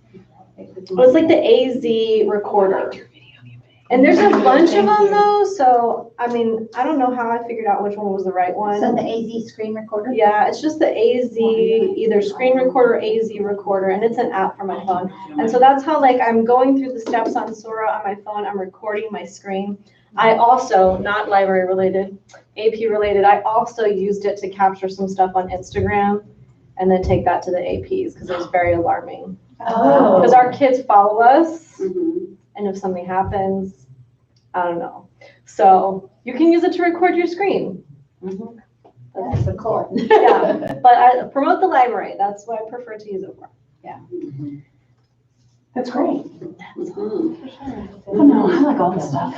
Well, it's like the AZ recorder. And there's a bunch of them though, so, I mean, I don't know how I figured out which one was the right one. So the AZ screen recorder? Yeah, it's just the AZ, either screen recorder or AZ recorder, and it's an app for my phone. And so that's how, like, I'm going through the steps on Sora on my phone, I'm recording my screen. I also, not library related, AP related, I also used it to capture some stuff on Instagram and then take that to the APs, because it was very alarming. Oh. Because our kids follow us, Mhm. and if something happens, I don't know. So you can use it to record your screen. That's cool. Yeah, but I promote the library. That's what I prefer to use it for. That's great. Mhm. I don't know, I like all this stuff.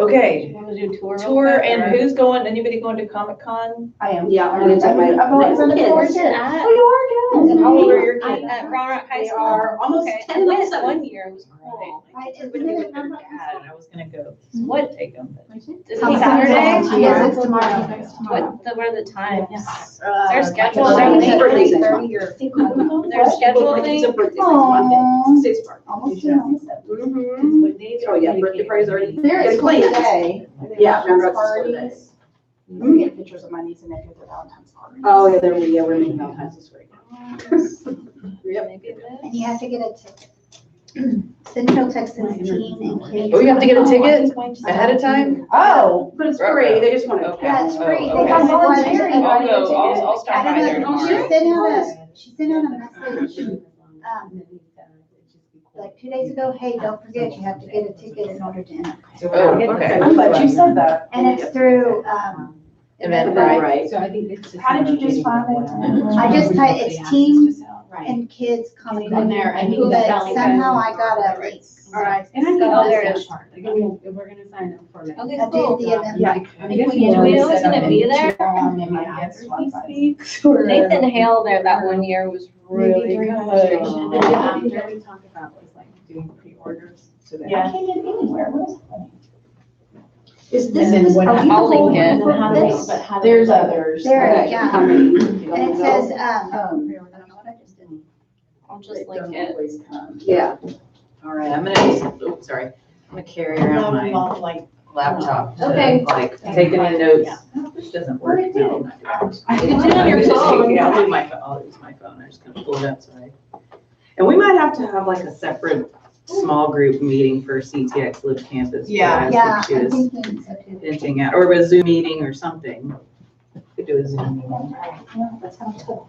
Okay, You want to do tour? real tour quick, and or- who's going, anybody going to Comic-Con? I am. Yeah, I'm gonna take my I've always done it before. kids. Oh, you are good. And how old are your I'm kids? at Brown Rock High They School. are almost Okay, 10 I went months. one year. It was cool. Right, isn't Everybody it with their number- dad, and I was gonna go. What? Take them, but. Is it Tomorrow. Saturday? Yes, it's tomorrow. What are the times? Yes. Their schedule, Well, their I think birthday's next month. Their schedule My kids' thing. birthday's next Monday. Stays far. Almost two months. Oh, yeah, birthday party's already. There is getting one planned. today. Yeah, Friends Round Rock's is parties. We get pictures of my niece and nephew at their Valentine's party. Oh, yeah, we're making Valentine's this week. Maybe it And is. you have to get a ticket. Central Texas Teen and Kids. Oh, you have to get a ticket ahead of time? Oh. But it's free, they just want to. Okay. Yeah, it's free. Oh, They okay. have one. I'll go, I'll stop by I there don't know, tomorrow. she sent out a message, like 2 days ago, hey, don't forget, you have to get a ticket in order to enter. Oh, okay. I'm glad you said that. And it's through, Eventbrite. Right. So I think it's just. How did you just find it? I just typed, it's Teen and Kids Comic In Con. there, I think But the spelling. somehow I got a link. All right. And I think Oh, all there it this is. part, like, I mean, if we're gonna sign up for it. Okay, I cool. did the event. Yeah. I guess Do we know who's gonna be there? Maybe I guess one by- Nathan Hale there that one year was really good. And then after we talked about was like doing pre-orders so that. I can't get anywhere. What is happening? Is And then what are you I'll link pulling it. from How do this? they- There's others. There, Okay, yeah. how many? And it says, I don't know what I just did. I'll just link it. Yeah. All right, I'm gonna, oops, sorry. I'm gonna carry around my laptop to Okay. like take any notes. This doesn't work. No, I'm not doing it. You can do it on your phone. Yeah, I'll do my phone. I'll use my phone. I'm just gonna pull it up so and we might have to have like a separate small group meeting for CTX Live Campus. Yeah. yeah, She I'm was thinking so too. hinting at, or a Zoom meeting or something. Could do a Zoom meeting. Yeah, that sounds cool.